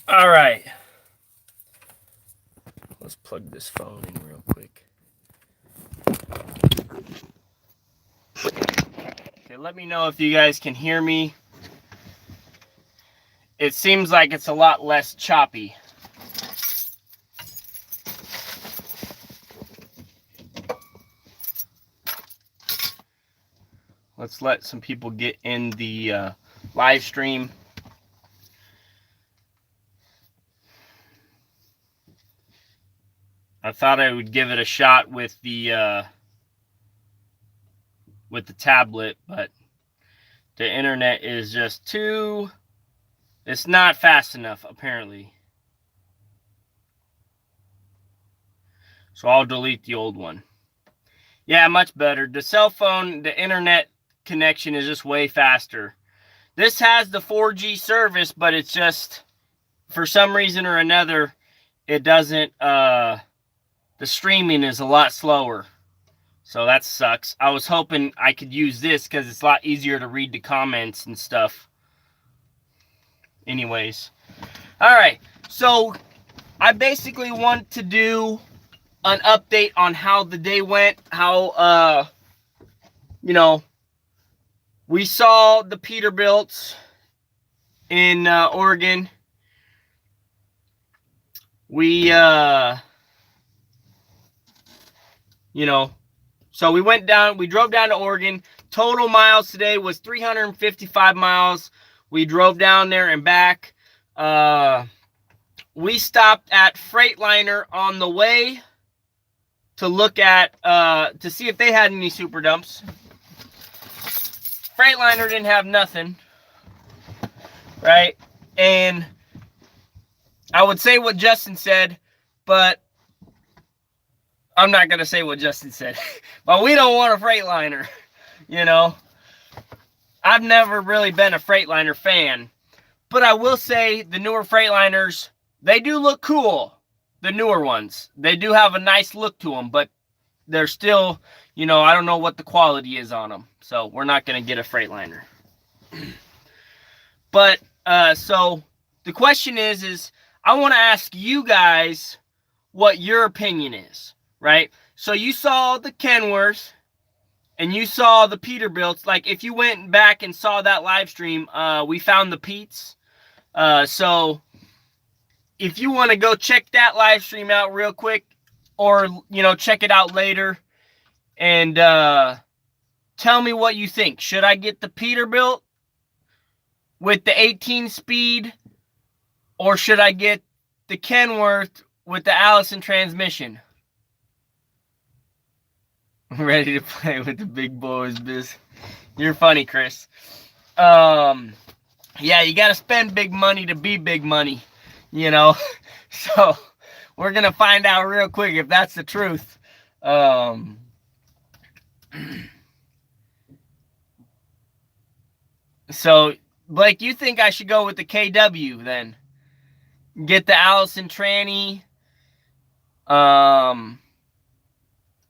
All right. Let's plug this phone in real quick. Okay, let me know if you guys can hear me. It seems like it's a lot less choppy. Let's let some people get in the live stream. I thought I would give it a shot with the tablet, but the internet is just too... It's not fast enough, apparently. So I'll delete the old one. Yeah, much better. The cell phone, the internet connection is just way faster. This has the 4G service, but it's just, for some reason or another, it doesn't, the streaming is a lot slower. So that sucks. I was hoping I could use this because it's a lot easier to read the comments and stuff. Anyways. Alright, so I basically want to do an update on how the day went, how, we saw the Peterbilts in Oregon. We, so we drove down to Oregon. Total miles today was 355 miles. We drove down there and back. We stopped at Freightliner on the way to look at, to see if they had any super dumps. Freightliner didn't have nothing, right? And I would say what Justin said, but I'm not going to say what Justin said. But we don't want a Freightliner, I've never really been a Freightliner fan, but I will say the newer Freightliners, they do look cool. The newer ones, they do have a nice look to them, but they're still, I don't know what the quality is on them. So we're not going to get a Freightliner. But, so the question is I want to ask you guys what your opinion is, right? So you saw the Kenworth and you saw the Peterbilts. Like, if you went back and saw that live stream, we found the Petes. So if you want to go check that live stream out real quick, or, check it out later, and tell me what you think. Should I get the Peterbilt with the 18-speed, or should I get the Kenworth with the Allison transmission? I'm ready to play with the big boys, biz. You're funny, Chris. Yeah, you got to spend big money to be big money, So we're going to find out real quick if that's the truth. So, Blake, you think I should go with the KW then? Get the Allison tranny.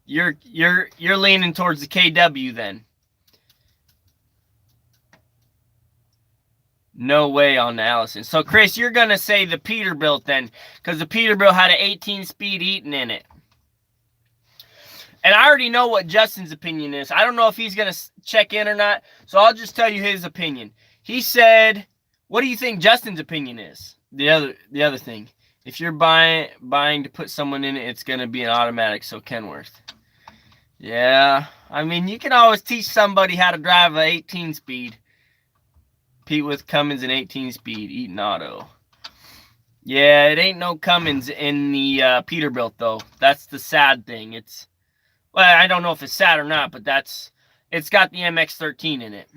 You're leaning towards the KW then. No way on the Allison. So, Chris, you're going to say the Peterbilt then, because the Peterbilt had an 18-speed Eaton in it. And I already know what Justin's opinion is. I don't know if he's going to check in or not, so I'll just tell you his opinion. He said, what do you think Justin's opinion is? The other thing. If you're buying to put someone in it, it's going to be an automatic, so Kenworth. Yeah, I mean, you can always teach somebody how to drive an 18-speed. Pete with Cummins and 18-speed, Eaton Auto. Yeah, it ain't no Cummins in the Peterbilt, though. That's the sad thing. Well, I don't know if it's sad or not, but it's got the MX-13 in it.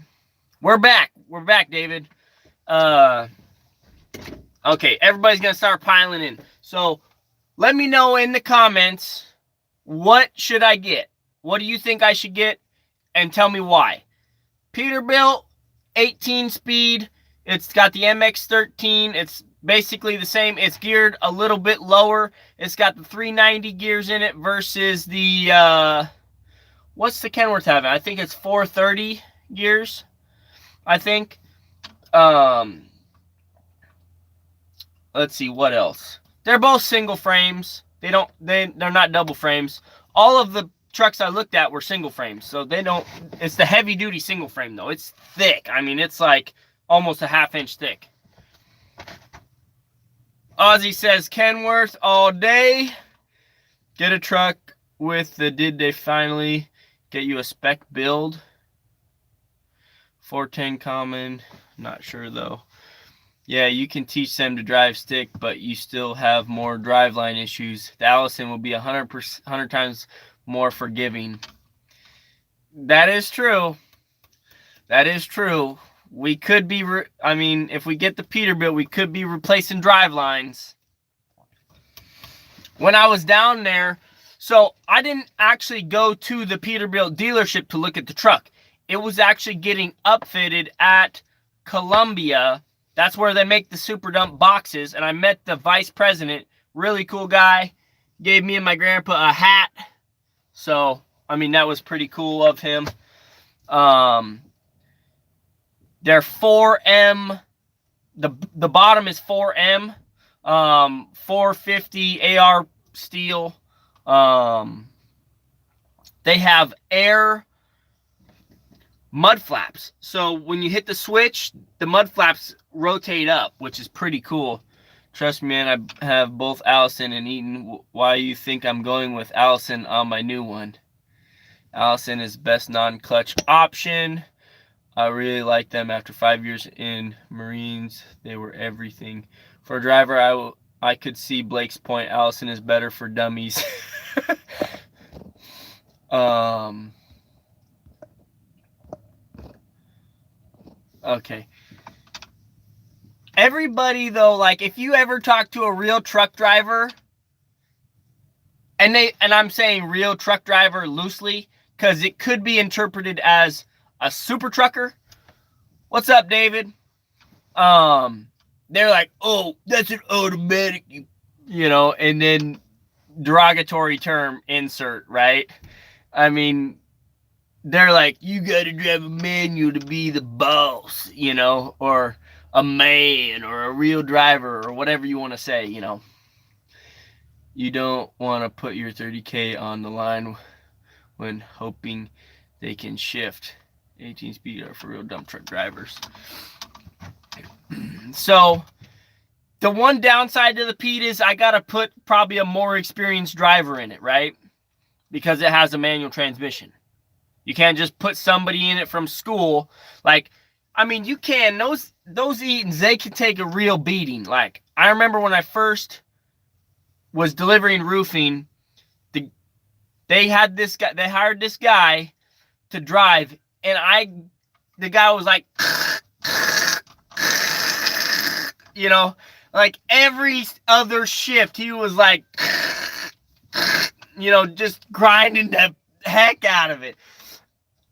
We're back, David. Okay, everybody's going to start piling in. So, let me know in the comments, what should I get? What do you think I should get? And tell me why. Peterbilt, 18-speed. It's got the MX-13. It's basically the same. It's geared a little bit lower. It's got the 390 gears in it versus the, what's the Kenworth having? I think it's 430 gears, I think. let's see, what else? They're both single frames. They're not double frames. All of the trucks I looked at were single frames, so they don't, it's the heavy duty single frame though. It's thick. I mean, it's like almost a ½ inch thick. Ozzy says, Kenworth all day. Get a truck with the, did they finally get you a spec build? 410 common, not sure though. Yeah, you can teach them to drive stick, but you still have more driveline issues. The Allison will be 100 times more forgiving. That is true. That is true. We could be, I mean, if we get the Peterbilt, we could be replacing drivelines. When I was down there, so I didn't actually go to the Peterbilt dealership to look at the truck. It was actually getting upfitted at Columbia. That's where they make the Super Dump boxes. And I met the vice president, really cool guy. Gave me and my grandpa a hat. So, I mean, that was pretty cool of him. They're 4M. The bottom is 4M. 450 AR steel. They have air mud flaps. So when you hit the switch, the mud flaps rotate up, which is pretty cool. Trust me, man, I have both Allison and Eaton. Why you think I'm going with Allison on my new one? Allison is best non-clutch option. I really like them. After 5 years in Marines, they were everything. For a driver, I could see Blake's point. Allison is better for dummies. Okay. Everybody though, like if you ever talk to a real truck driver, and I'm saying real truck driver loosely, because it could be interpreted as a super trucker. What's up, David? They're like, oh, that's an automatic, you know, and then derogatory term insert, right? I mean, they're like, you got to drive a manual to be the boss, you know, or a man or a real driver or whatever you want to say, you know. You don't want to put your 30K on the line when hoping they can shift. 18 speed are for real dump truck drivers. So the one downside to the Pete is I got to put probably a more experienced driver in it, right? Because it has a manual transmission. You can't just put somebody in it from school. Like, I mean, you can. Those Eatons, they can take a real beating. Like, I remember when I first was delivering roofing, they had this guy, they hired this guy to drive, and the guy was like, you know, like every other shift, he was like, you know, just grinding the heck out of it.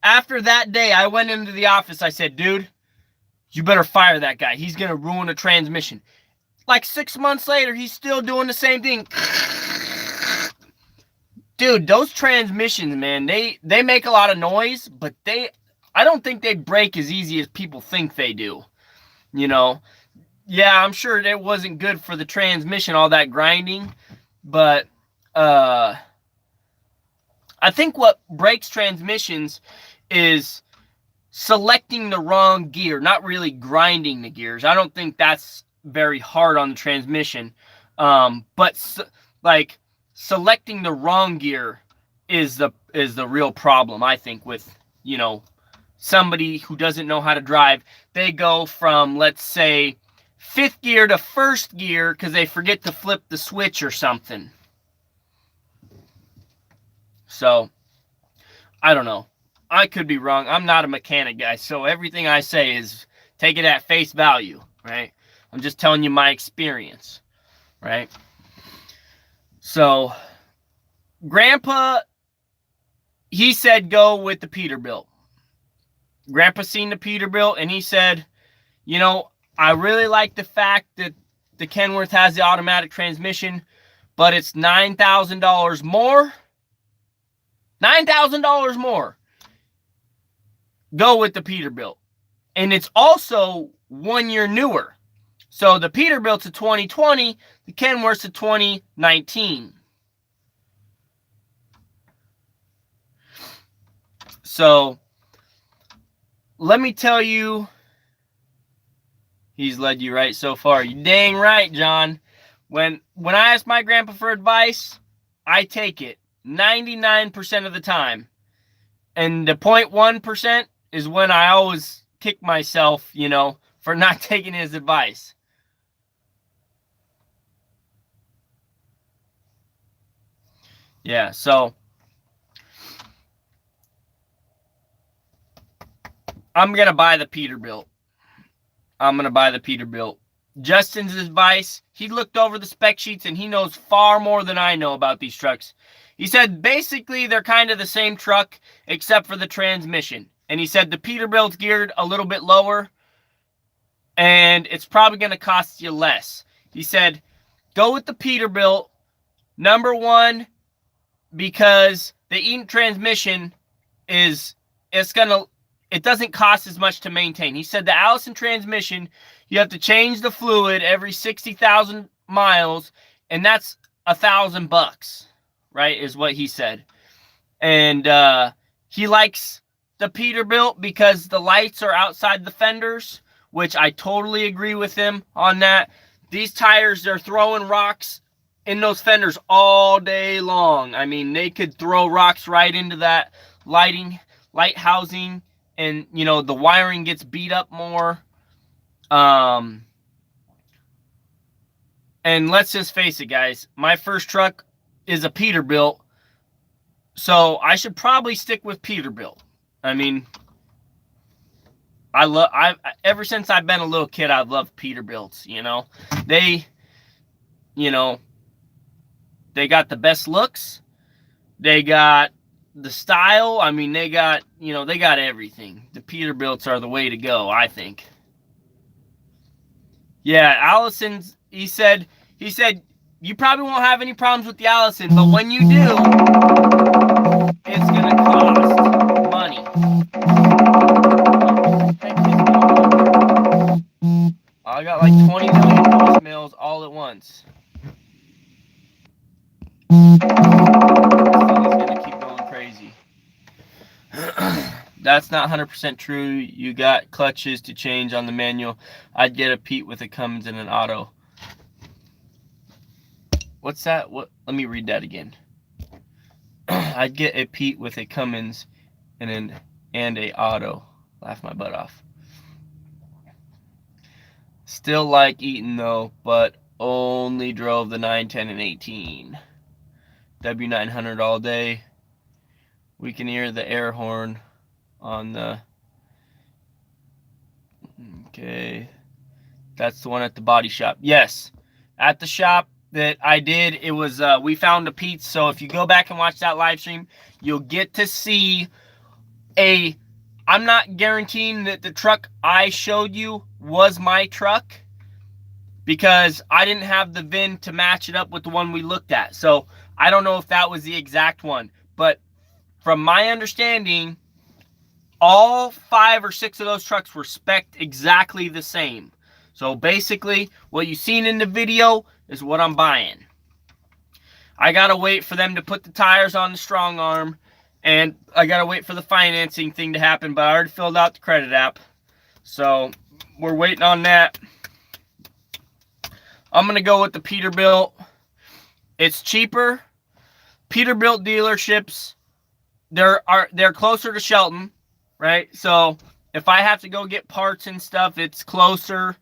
After that day, I went into the office. I said, dude, you better fire that guy. He's going to ruin a transmission. Like 6 months later, he's still doing the same thing. Dude, those transmissions, man, they make a lot of noise, but I don't think they break as easy as people think they do. You know, yeah, I'm sure it wasn't good for the transmission, all that grinding, but I think what breaks transmissions is selecting the wrong gear, not really grinding the gears. I don't think that's very hard on the transmission, but like selecting the wrong gear is the real problem, I think, with, you know, somebody who doesn't know how to drive. They go from, let's say, 5th gear to 1st gear because they forget to flip the switch or something. So, I don't know. I could be wrong. I'm not a mechanic guy, so everything I say is take it at face value, right? I'm just telling you my experience, right? So, Grandpa, he said go with the Peterbilt. Grandpa seen the Peterbilt, and he said, you know, I really like the fact that the Kenworth has the automatic transmission, but it's $9,000 more. $9,000 more. Go with the Peterbilt. And it's also 1 year newer. So the Peterbilt's a 2020, the Kenworth's a 2019. So let me tell you, he's led you right so far. You dang right, John. When I ask my grandpa for advice, I take it 99% of the time. And the 0.1% is when I always kick myself, you know, for not taking his advice. Yeah, so I'm going to buy the Peterbilt. I'm going to buy the Peterbilt. Justin's advice, he looked over the spec sheets and he knows far more than I know about these trucks. He said basically they're kind of the same truck except for the transmission. And he said the Peterbilt's geared a little bit lower and it's probably going to cost you less. He said go with the Peterbilt, number one, because the Eaton transmission it doesn't cost as much to maintain. He said the Allison transmission, you have to change the fluid every 60,000 miles, and that's $1,000, right, is what he said. And he likes the Peterbilt because the lights are outside the fenders, which I totally agree with him on that. These tires, they're throwing rocks in those fenders all day long. I mean, they could throw rocks right into that light housing, and, you know, the wiring gets beat up more. And let's just face it, guys. My first truck is a Peterbilt, so I should probably stick with Peterbilt. I mean, ever since I've been a little kid, I've loved Peterbilts, you know. They got the best looks. They got the style. I mean, they got everything. The Peterbilts are the way to go, I think. Yeah, Allison's, he said you probably won't have any problems with the Allison, but when you do, it's gonna cost money. I got like 20 million voicemails all at once. This thing is gonna keep going crazy. That's not 100% true. You got clutches to change on the manual. I'd get a Pete with a Cummins and an auto. What's that? What? Let me read that again. I'd get a Pete with a Cummins and a auto. Laugh my butt off. Still like Eaton though, but only drove the 9, 10, and 18. W900 all day. We can hear the air horn on the... Okay. That's the one at the body shop. Yes. At the shop that I did, it was, we found a Pete. So if you go back and watch that live stream, you'll get to see I'm not guaranteeing that the truck I showed you was my truck, because I didn't have the VIN to match it up with the one we looked at. So I don't know if that was the exact one. But from my understanding, all 5 or 6 of those trucks were spec'd exactly the same. So basically, what you've seen in the video is what I'm buying. I gotta wait for them to put the tires on the strong arm, and I gotta wait for the financing thing to happen, but I already filled out the credit app. So we're waiting on that. I'm gonna go with the Peterbilt. It's cheaper. Peterbilt dealerships, they're closer to Shelton, right? So if I have to go get parts and stuff, it's closer.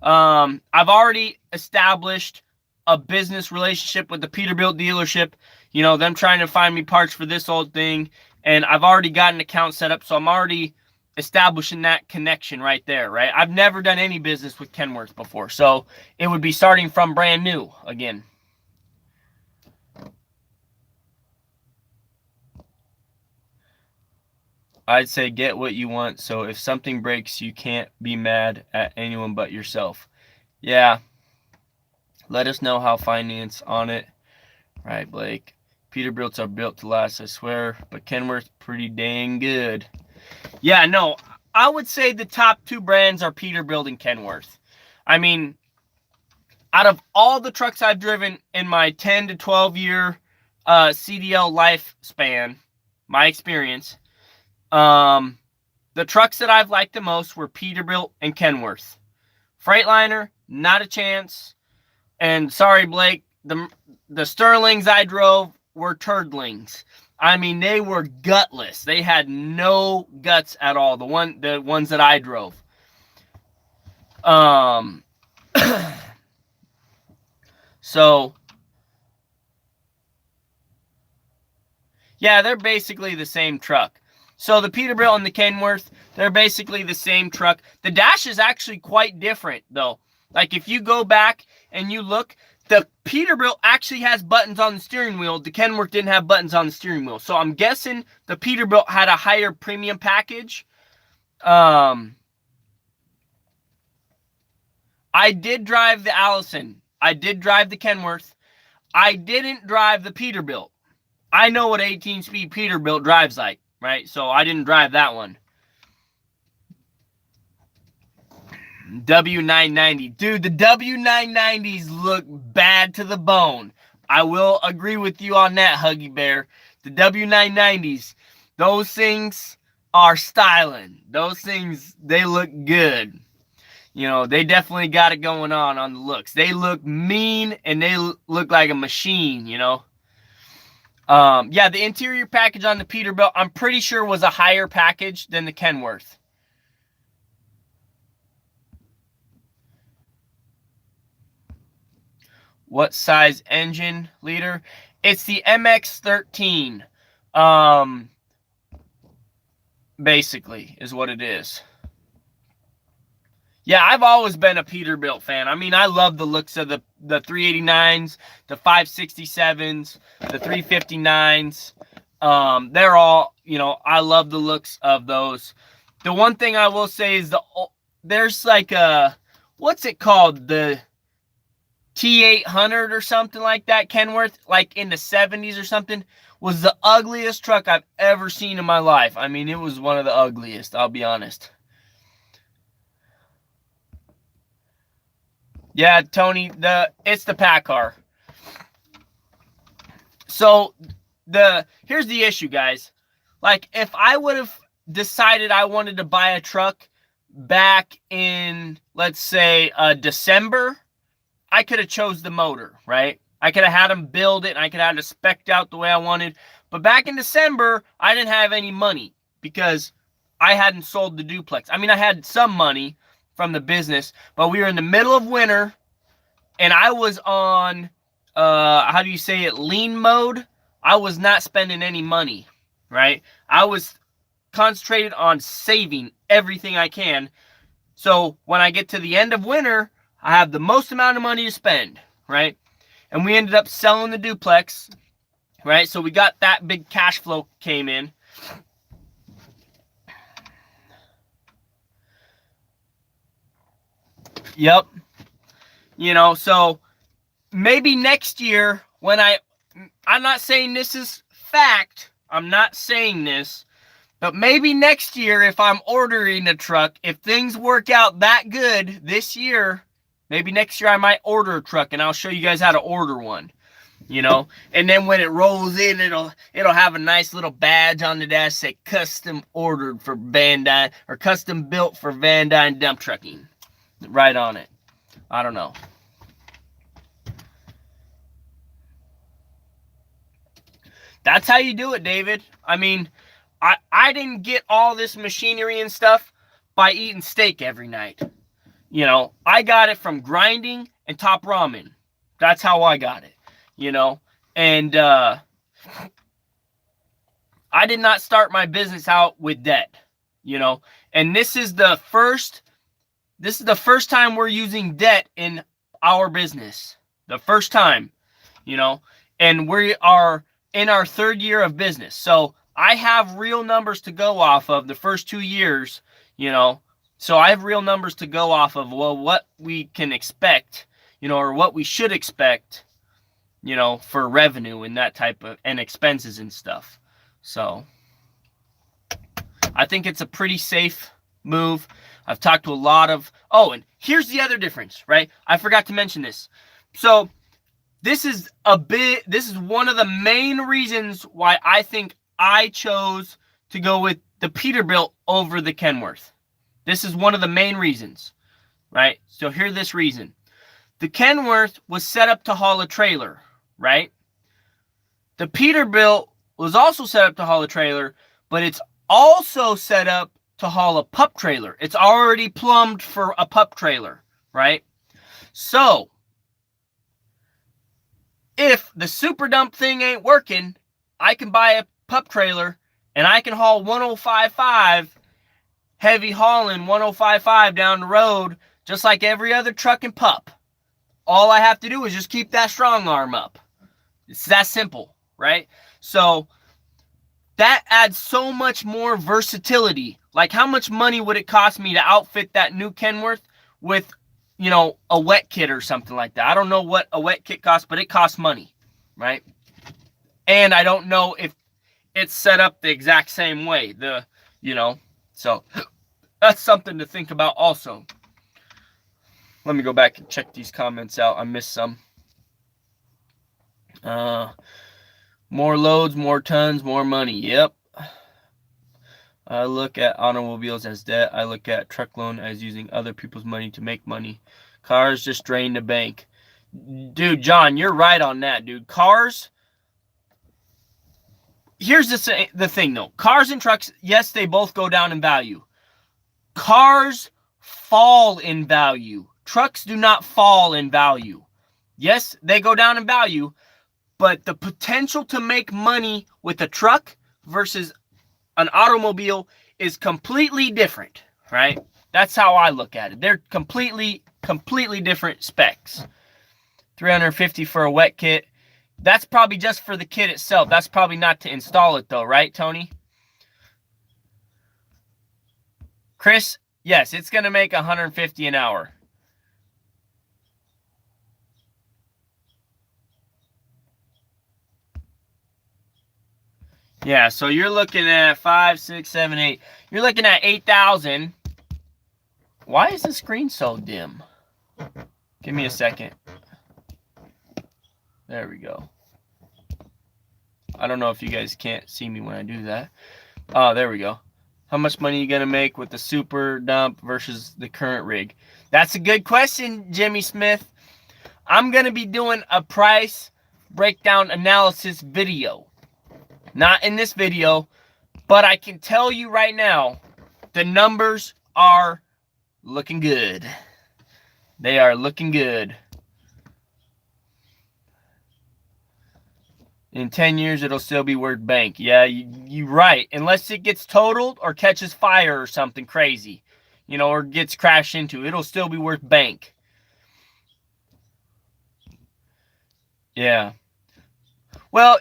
I've already established a business relationship with the Peterbilt dealership, you know, them trying to find me parts for this old thing, and I've already got an account set up, so I'm already establishing that connection right there, right? I've never done any business with Kenworth before, so it would be starting from brand new again. I'd say get what you want, so if something breaks, you can't be mad at anyone but yourself. Yeah. Let us know how finance on it. Right, Blake. Peterbilts are built to last, I swear, but Kenworth's pretty dang good. Yeah, no, I would say the top 2 brands are Peterbilt and Kenworth. I mean, out of all the trucks I've driven in my 10 to 12 year CDL lifespan, my experience, the trucks that I've liked the most were Peterbilt and Kenworth. Freightliner, not a chance. And sorry, Blake, the Sterlings I drove were turdlings. I mean, they were gutless. They had no guts at all. The ones that I drove. So, yeah, they're basically the same truck. So the Peterbilt and the Kenworth, they're basically the same truck. The dash is actually quite different, though. Like, if you go back and you look, the Peterbilt actually has buttons on the steering wheel. The Kenworth didn't have buttons on the steering wheel. So I'm guessing the Peterbilt had a higher premium package. I did drive the Allison. I did drive the Kenworth. I didn't drive the Peterbilt. I know what 18-speed Peterbilt drives like, right? So I didn't drive that one. W990. Dude, the W990s look bad to the bone. I will agree with you on that, Huggy Bear. The W990s, those things are styling. Those things, they look good. You know, they definitely got it going on the looks. They look mean and they look like a machine, you know. Yeah, the interior package on the Peterbilt, I'm pretty sure was a higher package than the Kenworth. What size engine, leader? It's the MX-13. Basically, is what it is. Yeah, I've always been a Peterbilt fan. I mean, I love the looks of the 389s, the 567s, the 359s. They're all, you know, I love the looks of those. The one thing I will say is there's like a, what's it called? The T800 or something like that, Kenworth, like in the 70s or something, was the ugliest truck I've ever seen in my life. I mean, it was one of the ugliest, I'll be honest. Yeah, Tony, it's the PACCAR. So here's the issue, guys. Like, if I would have decided I wanted to buy a truck back in, let's say, December, I could have chose the motor, right? I could have had them build it, and I could have had it spec'd out the way I wanted. But back in December, I didn't have any money because I hadn't sold the duplex. I mean, I had some money from the business, but we were in the middle of winter, and I was on, how do you say it, lean mode. I was not spending any money, right? I was concentrated on saving everything I can. So when I get to the end of winter, I have the most amount of money to spend, right? And we ended up selling the duplex, right? So we got that big cash flow came in. Yep. You know, so maybe next year when I'm not saying this is fact. I'm not saying this. But maybe next year if I'm ordering a truck, if things work out that good this year, maybe next year I might order a truck and I'll show you guys how to order one. You know, and then when it rolls in, it'll have a nice little badge on the dash say custom ordered for VANDUYN or custom built for VANDUYN dump trucking. Right on it. I don't know. That's how you do it, David. I mean, I didn't get all this machinery and stuff by eating steak every night. You know, I got it from grinding and top ramen. That's how I got it. You know, and I did not start my business out with debt. You know, and this is the first time we're using debt in our business. The first time, you know, and we are in our third year of business. So I have real numbers to go off of the first 2 years, you know. So I have real numbers to go off of, well, what we can expect, you know, or what we should expect, you know, for revenue and that type of, and expenses and stuff. So I think it's a pretty safe move. I've talked to a lot of, oh, and here's the other difference, right? I forgot to mention this. So this is one of the main reasons why I think I chose to go with the Peterbilt over the Kenworth. This is one of the main reasons, right? So here's this reason. The Kenworth was set up to haul a trailer, right? The Peterbilt was also set up to haul a trailer, but it's also set up to haul a pup trailer. It's already plumbed for a pup trailer, right? So, if the super dump thing ain't working, I can buy a pup trailer and I can haul 105.5, heavy hauling 105.5 down the road, just like every other truck and pup. All I have to do is just keep that strong arm up. It's that simple, right? So, that adds so much more versatility. Like, how much money would it cost me to outfit that new Kenworth with, you know, a wet kit or something like that? I don't know what a wet kit costs, but it costs money, right? And I don't know if it's set up the exact same way. So that's something to think about also. Let me go back and check these comments out. I missed some. More loads, more tons, more money. Yep. I look at automobiles as debt. I look at truck loan as using other people's money to make money. Cars just drain the bank. Dude, John, you're right on that, dude. Cars. Here's the thing, though. Cars and trucks, yes, they both go down in value. Cars fall in value. Trucks do not fall in value. Yes, they go down in value, but the potential to make money with a truck versus an automobile is completely different, right? That's how I look at it. They're completely different specs. $350 for a wet kit. That's probably just for the kit itself. That's probably not to install it though, right, Tony? Chris, yes, it's going to make $150 an hour. Yeah, so you're looking at 5, 6, 7, 8. You're looking at 8,000. Why is the screen so dim? Give me a second. There we go. I don't know if you guys can't see me when I do that. Oh, there we go. How much money are you going to make with the super dump versus the current rig? That's a good question, Jimmy Smith. I'm going to be doing a price breakdown analysis video. Not in this video, but I can tell you right now, the numbers are looking good. They are looking good. In 10 years, it'll still be worth bank. Yeah, you're right. Unless it gets totaled or catches fire or something crazy, you know, or gets crashed into, it'll still be worth bank. Yeah. Well,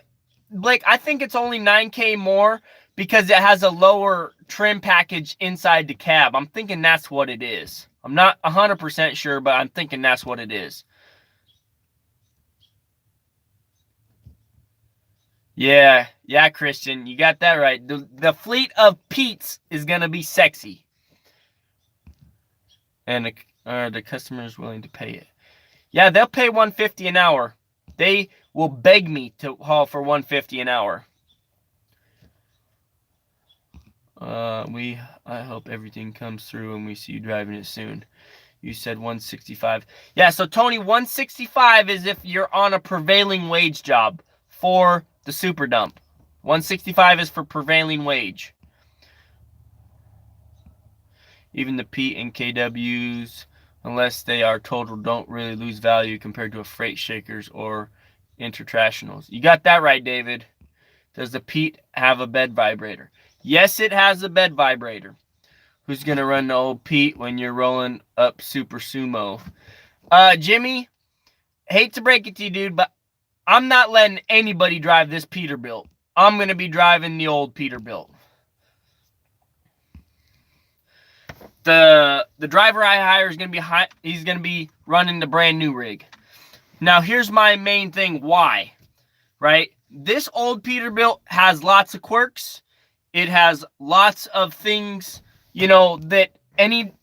Blake, I think it's only $9K more because it has a lower trim package inside the cab. I'm thinking that's what it is. I'm not 100% sure, but I'm thinking that's what it is. Yeah, Christian, you got that right. The fleet of Pete's is going to be sexy. And the customer is willing to pay it. Yeah, they'll pay $150 an hour. They will beg me to haul for $150 an hour. I hope everything comes through and we see you driving it soon. You said 165. Yeah, so Tony, 165 is if you're on a prevailing wage job for the super dump. 165 is for prevailing wage. Even the Pete and KWs, unless they are total, don't really lose value compared to a freight shakers or intertractionals. You got that right, David. Does the Pete have a bed vibrator? Yes, it has a bed vibrator. Who's going to run the old Pete when you're rolling up Super Sumo? Jimmy, hate to break it to you, dude, but I'm not letting anybody drive this Peterbilt. I'm going to be driving the old Peterbilt. The driver I hire is going to be he's going to be running the brand new rig. Now, here's my main thing. Why? Right? This old Peterbilt has lots of quirks. It has lots of things you know, that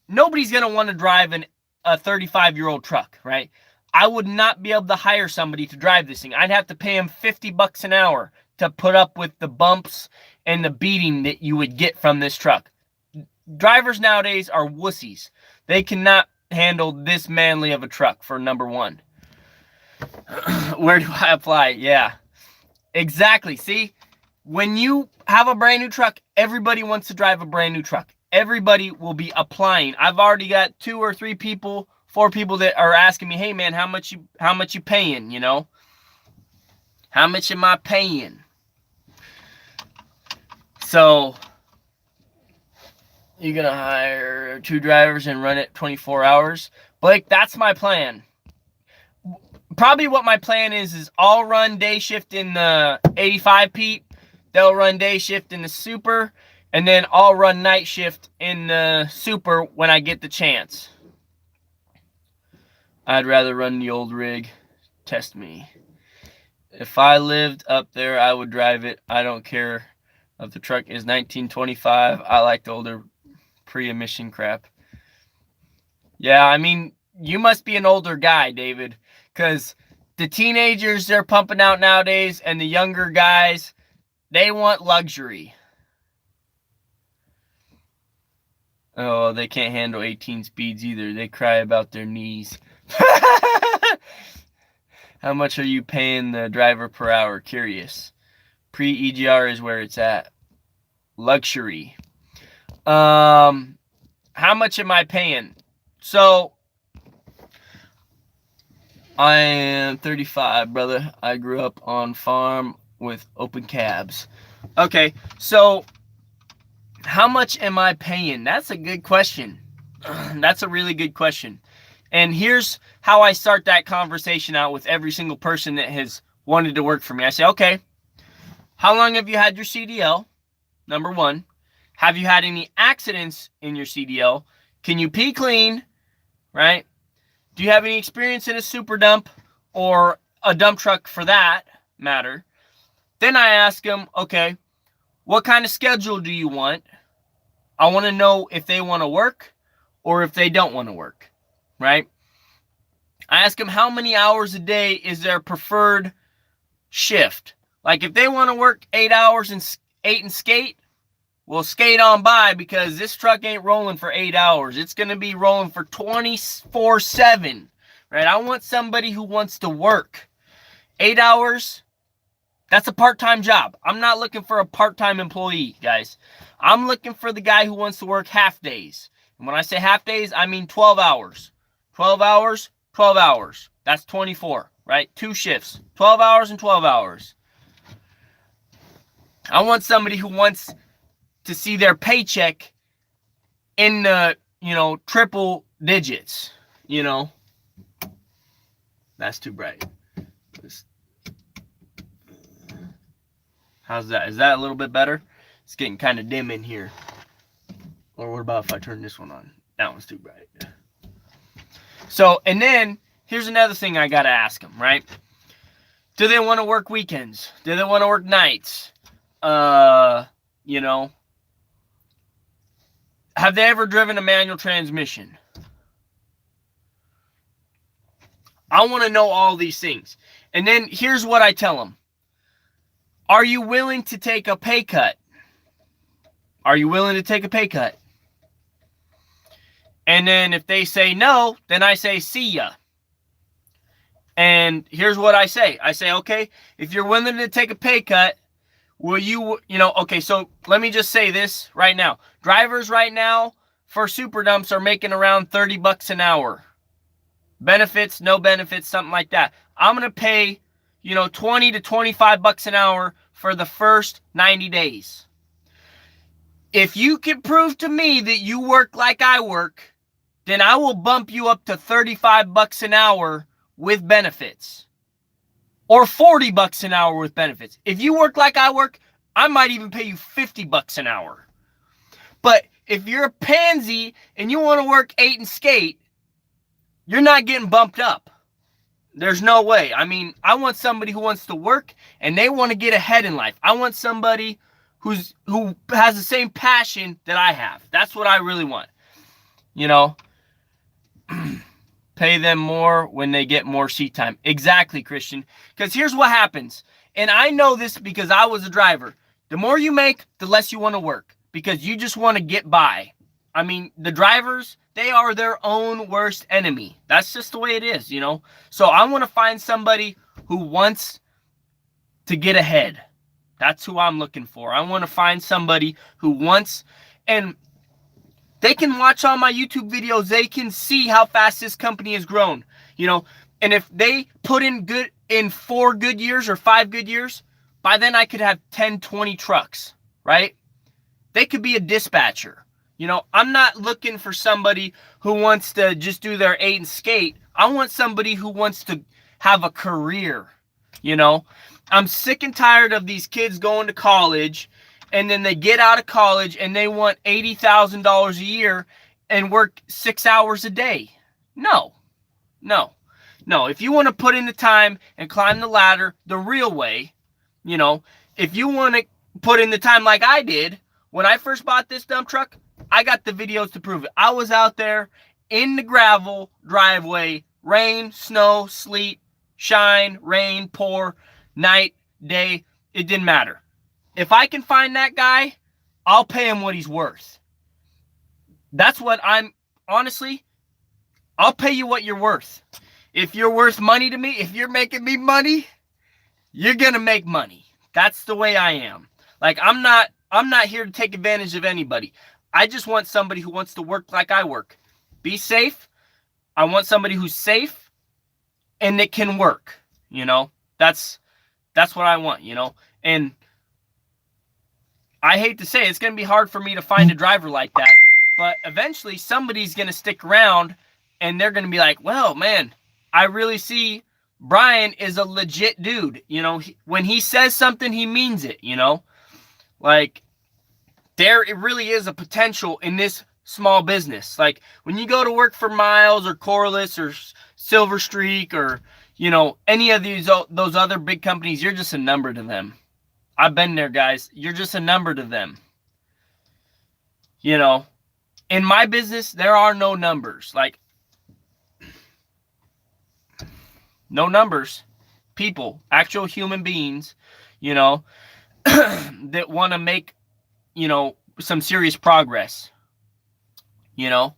nobody's going to want to drive a 35-year-old truck, right? I would not be able to hire somebody to drive this thing. I'd have to pay him $50 an hour to put up with the bumps and the beating that you would get from this truck. Drivers nowadays are wussies. They cannot handle this manly of a truck, for number one. Where do I apply? Yeah, exactly. See, when you have a brand new truck, everybody wants to drive a brand new truck. Everybody will be applying. I've already got 2 or 3 people, 4 people that are asking me, hey man, how much you paying, you know? How much am I paying? So you're gonna hire 2 drivers and run it 24 hours? Blake, that's my plan. Probably what my plan is I'll run day shift in the 85 Pete. They'll run day shift in the Super. And then I'll run night shift in the Super when I get the chance. I'd rather run the old rig. Test me. If I lived up there, I would drive it. I don't care if the truck is 1925. I like the older pre-emission crap. Yeah, I mean, you must be an older guy, David. Because the teenagers they're pumping out nowadays and the younger guys, they want luxury. Oh, they can't handle 18 speeds either. They cry about their knees. How much are you paying the driver per hour? Curious. Pre-EGR is where it's at. Luxury. How much am I paying? So, I am 35, brother. I grew up on farm with open cabs. Okay, so how much am I paying? That's a good question. That's a really good question. And here's how I start that conversation out with every single person that has wanted to work for me. I say, okay, how long have you had your CDL? Number one. Have you had any accidents in your CDL? Can you pee clean? Right? Do you have any experience in a super dump or a dump truck for that matter? Then I ask them, okay, what kind of schedule do you want? I want to know if they want to work or if they don't want to work, right? I ask them how many hours a day is their preferred shift. Like if they want to work 8 hours and 8 and skate, we'll skate on by because this truck ain't rolling for 8 hours. It's going to be rolling for 24/7, right? I want somebody who wants to work. 8 hours, that's a part-time job. I'm not looking for a part-time employee, guys. I'm looking for the guy who wants to work half days. And when I say half days, I mean 12 hours. 12 hours, 12 hours. That's 24, right? 2 shifts. 12 hours and 12 hours. I want somebody who wants to see their paycheck in the, triple digits, That's too bright. How's that? Is that a little bit better? It's getting kind of dim in here. Or what about if I turn this one on? That one's too bright. So, and then, here's another thing I gotta ask them, right? Do they want to work weekends? Do they want to work nights? Have they ever driven a manual transmission? I want to know all these things. And then here's what I tell them. Are you willing to take a pay cut? Are you willing to take a pay cut? And then if they say no, then I say, see ya. And here's what I say. I say, okay, if you're willing to take a pay cut, will you, okay, so let me just say this right now. Drivers right now for super dumps are making around $30 an hour. Benefits, no benefits, something like that. I'm going to pay, $20 to $25 an hour for the first 90 days. If you can prove to me that you work like I work, then I will bump you up to $35 an hour with benefits. Or $40 an hour with benefits. If you work like I work, I might even pay you $50 an hour. But if you're a pansy and you want to work 8 and skate, you're not getting bumped up. There's no way. I mean, I want somebody who wants to work and they want to get ahead in life. I want somebody who has the same passion that I have. That's what I really want. You know, pay them more when they get more seat time. Exactly, Christian. Because here's what happens. And I know this because I was a driver. The more you make, the less you want to work. Because you just want to get by. I mean, the drivers, they are their own worst enemy. That's just the way it is, you know. So I want to find somebody who wants to get ahead. That's who I'm looking for. I want to find somebody who wants, and they can watch all my YouTube videos. They can see how fast this company has grown, you know. And if they put in 4 good years or 5 good years, by then I could have 10, 20 trucks, right? They could be a dispatcher. You know, I'm not looking for somebody who wants to just do their 8 and skate. I want somebody who wants to have a career, you know. I'm sick and tired of these kids going to college, and then they get out of college and they want $80,000 a year and work 6 hours a day. No. If you want to put in the time and climb the ladder the real way, you know, if you want to put in the time like I did, when I first bought this dump truck, I got the videos to prove it. I was out there in the gravel driveway, rain, snow, sleet, shine, rain, pour, night, day, it didn't matter. If I can find that guy, I'll pay him what he's worth. That's what honestly, I'll pay you what you're worth. If you're worth money to me, if you're making me money, you're going to make money. That's the way I am. Like, I'm not here to take advantage of anybody. I just want somebody who wants to work like I work. Be safe. I want somebody who's safe and that can work, you know. That's what I want, you know. And I hate to say it's going to be hard for me to find a driver like that, but eventually somebody's going to stick around and they're going to be like, well, man, I really see Brian is a legit dude. You know, when he says something, he means it, you know. Like, it really is a potential in this small business. Like, when you go to work for Miles or Corliss or Silver Streak or, you know, any of those other big companies, you're just a number to them. I've been there, guys. You're just a number to them. You know, in my business, there are no numbers. Like, no numbers. People, actual human beings, you know, that want to make, you know, some serious progress, you know.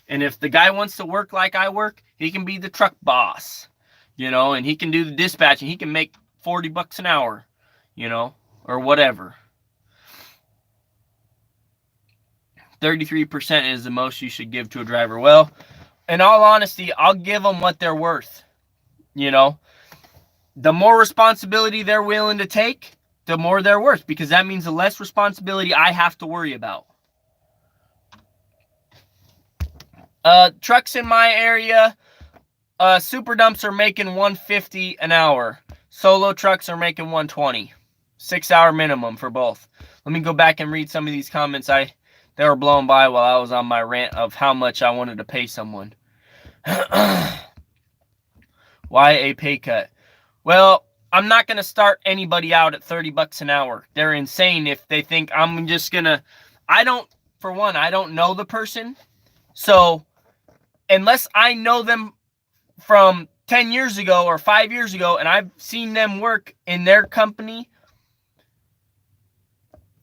And if the guy wants to work like I work, he can be the truck boss, you know, and he can do the dispatching. He can make $40 an hour, you know, or whatever. 33% is the most you should give to a driver. Well, in all honesty, I'll give them what they're worth, you know. The more responsibility they're willing to take, the more they're worth, because that means the less responsibility I have to worry about. Trucks in my area, super dumps are making $150 an hour. Solo trucks are making $120. 6-hour minimum for both. Let me go back and read some of these comments. They were blown by while I was on my rant of how much I wanted to pay someone. Why a pay cut? Well, I'm not going to start anybody out at $30 an hour. They're insane if they think I'm just going to... For one, I don't know the person. So, unless I know them from 10 years ago or 5 years ago, and I've seen them work in their company,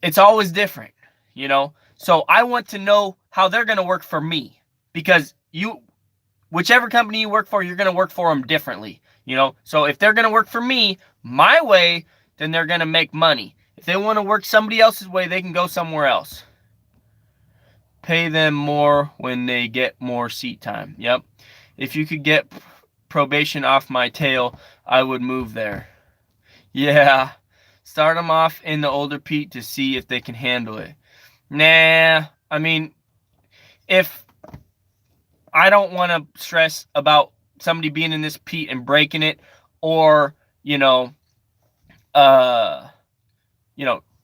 it's always different, you know? So, I want to know how they're going to work for me. Because whichever company you work for, you're going to work for them differently. You know, so if they're going to work for me, my way, then they're going to make money. If they want to work somebody else's way, they can go somewhere else. Pay them more when they get more seat time. Yep. If you could get probation off my tail, I would move there. Yeah. Start them off in the older Pete to see if they can handle it. Nah. I mean, if I don't want to stress about somebody being in this Pete and breaking it, or, you know,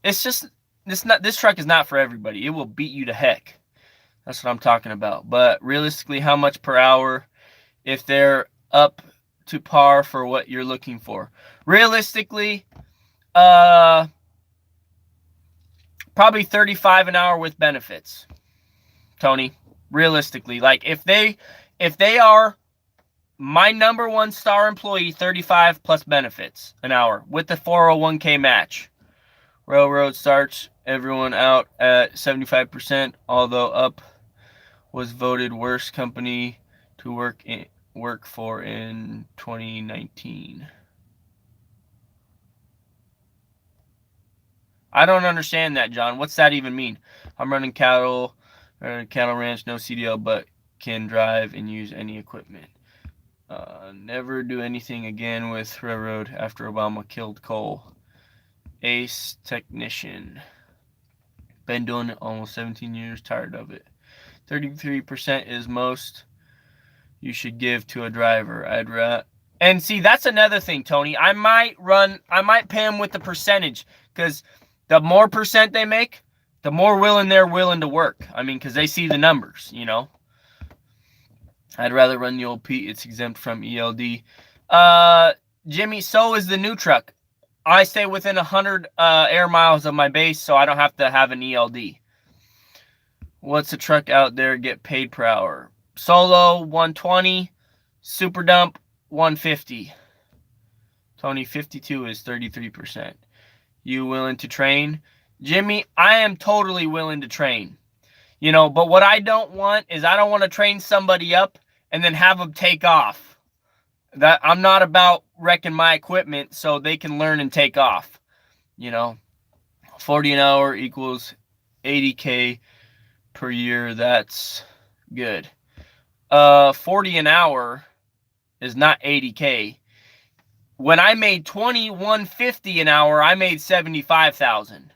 it's just, this truck is not for everybody. It will beat you to heck. That's what I'm talking about. But realistically, how much per hour if they're up to par for what you're looking for? Realistically, Probably 35 an hour with benefits, Tony. Realistically, like if they are my number one star employee, 35 plus benefits an hour with the 401k match. Railroad starts everyone out at 75%, although Up was voted worst company to work for in 2019. I don't understand that, John. What's that even mean? I'm running cattle ranch, no CDL, but can drive and use any equipment. Never do anything again with railroad after Obama killed coal. Ace technician. Been doing it almost 17 years, tired of it. 33% is most you should give to a driver. And see, that's another thing, Tony. I might pay them with the percentage, because the more percent they make, the more they're willing to work. I mean, because they see the numbers, you know. I'd rather run the old Pete. It's exempt from ELD. Jimmy, so is the new truck. I stay within 100 air miles of my base, so I don't have to have an ELD. What's a truck out there get paid per hour? Solo, 120. Super dump, 150. Tony, 52 is 33%. You willing to train? Jimmy, I am totally willing to train. You know, but what I don't want is I don't want to train somebody up and then have them take off. That I'm not about wrecking my equipment so they can learn and take off. You know, 40 an hour equals 80K per year. That's good. 40 an hour is not 80K. When I made 150 an hour, I made 75,000.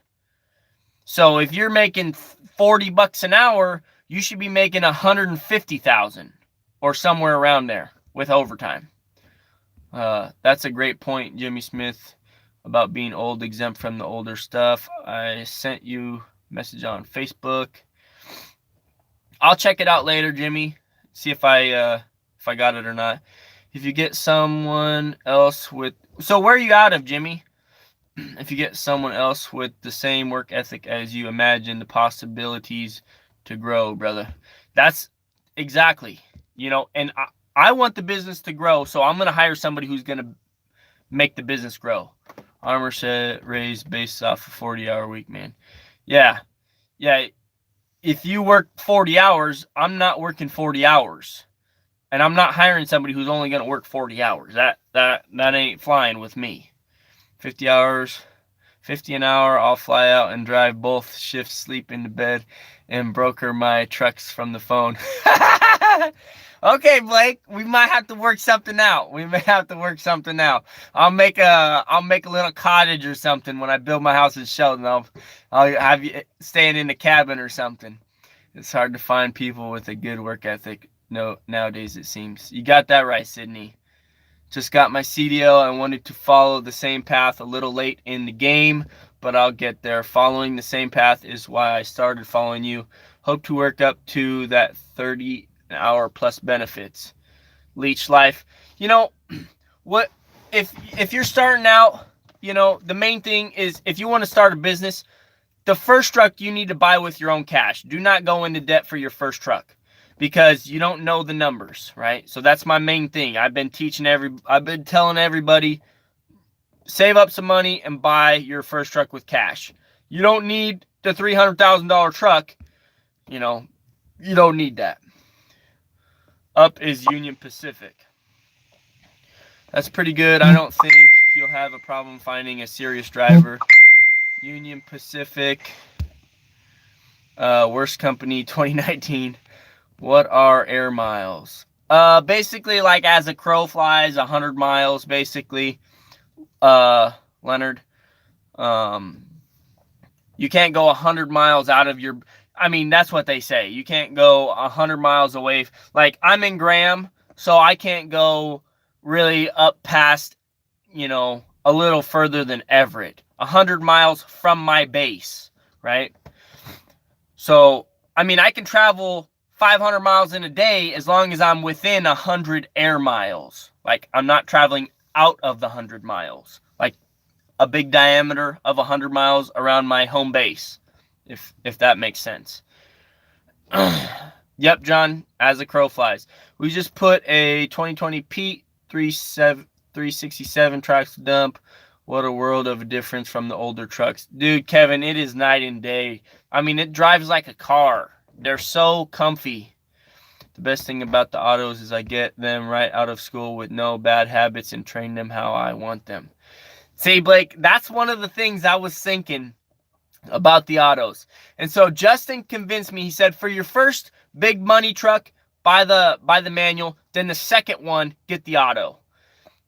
So if you're making $40 an hour, you should be making 150,000 or somewhere around there with overtime. That's a great point, Jimmy Smith, about being old, exempt from the older stuff. I sent you a message on Facebook. I'll check it out later, Jimmy. See if I got it or not. If you get someone else with... So where are you out of, Jimmy? If you get someone else with the same work ethic as you, imagine the possibilities to grow, brother. That's exactly, you know, and I want the business to grow, so I'm going to hire somebody who's going to make the business grow. Armor said raise based off a 40-hour week, man. Yeah. If you work 40 hours, I'm not working 40 hours. And I'm not hiring somebody who's only going to work 40 hours. That ain't flying with me. 50 hours, 50 an hour, I'll fly out and drive both shifts, sleep into bed, and broker my trucks from the phone. Okay, Blake, we might have to work something out. I'll make a little cottage or something when I build my house in Shelton. I'll have you staying in the cabin or something. It's hard to find people with a good work ethic. No, nowadays it seems. You got that right, Sydney. Just got my CDL. I wanted to follow the same path, a little late in the game, but I'll get there. Following the same path is why I started following you. Hope to work up to that 30 an hour plus benefits. Leech life. You know, what if you're starting out, you know, the main thing is if you want to start a business, the first truck you need to buy with your own cash. Do not go into debt for your first truck, because you don't know the numbers, right? So that's my main thing. I've been telling everybody, save up some money and buy your first truck with cash. You don't need the $300,000 truck. You know, you don't need that. Up is Union Pacific. That's pretty good. I don't think you'll have a problem finding a serious driver. Union Pacific, worst company 2019. What are air miles? Basically, like as a crow flies, 100 miles, basically. Leonard, you can't go 100 miles out of your... I mean, that's what they say. You can't go 100 miles away. Like, I'm in Graham, so I can't go really up past, you know, a little further than Everett. 100 miles from my base, right? So, I mean, I can travel 500 miles in a day as long as I'm within 100 air miles. Like, I'm not traveling out of the 100 miles. Like, a big diameter of 100 miles around my home base. if that makes sense. Yep, John, as the crow flies. We just put a 2020 Pete 367 tracks to dump. What a world of a difference from the older trucks. Dude, Kevin, it is night and day. I mean, it drives like a car. They're so comfy. The best thing about the autos is I get them right out of school with no bad habits and train them how I want them. See, Blake, that's one of the things I was thinking about the autos. And so Justin convinced me. He said, for your first big money truck, buy the manual. Then the second one, get the auto.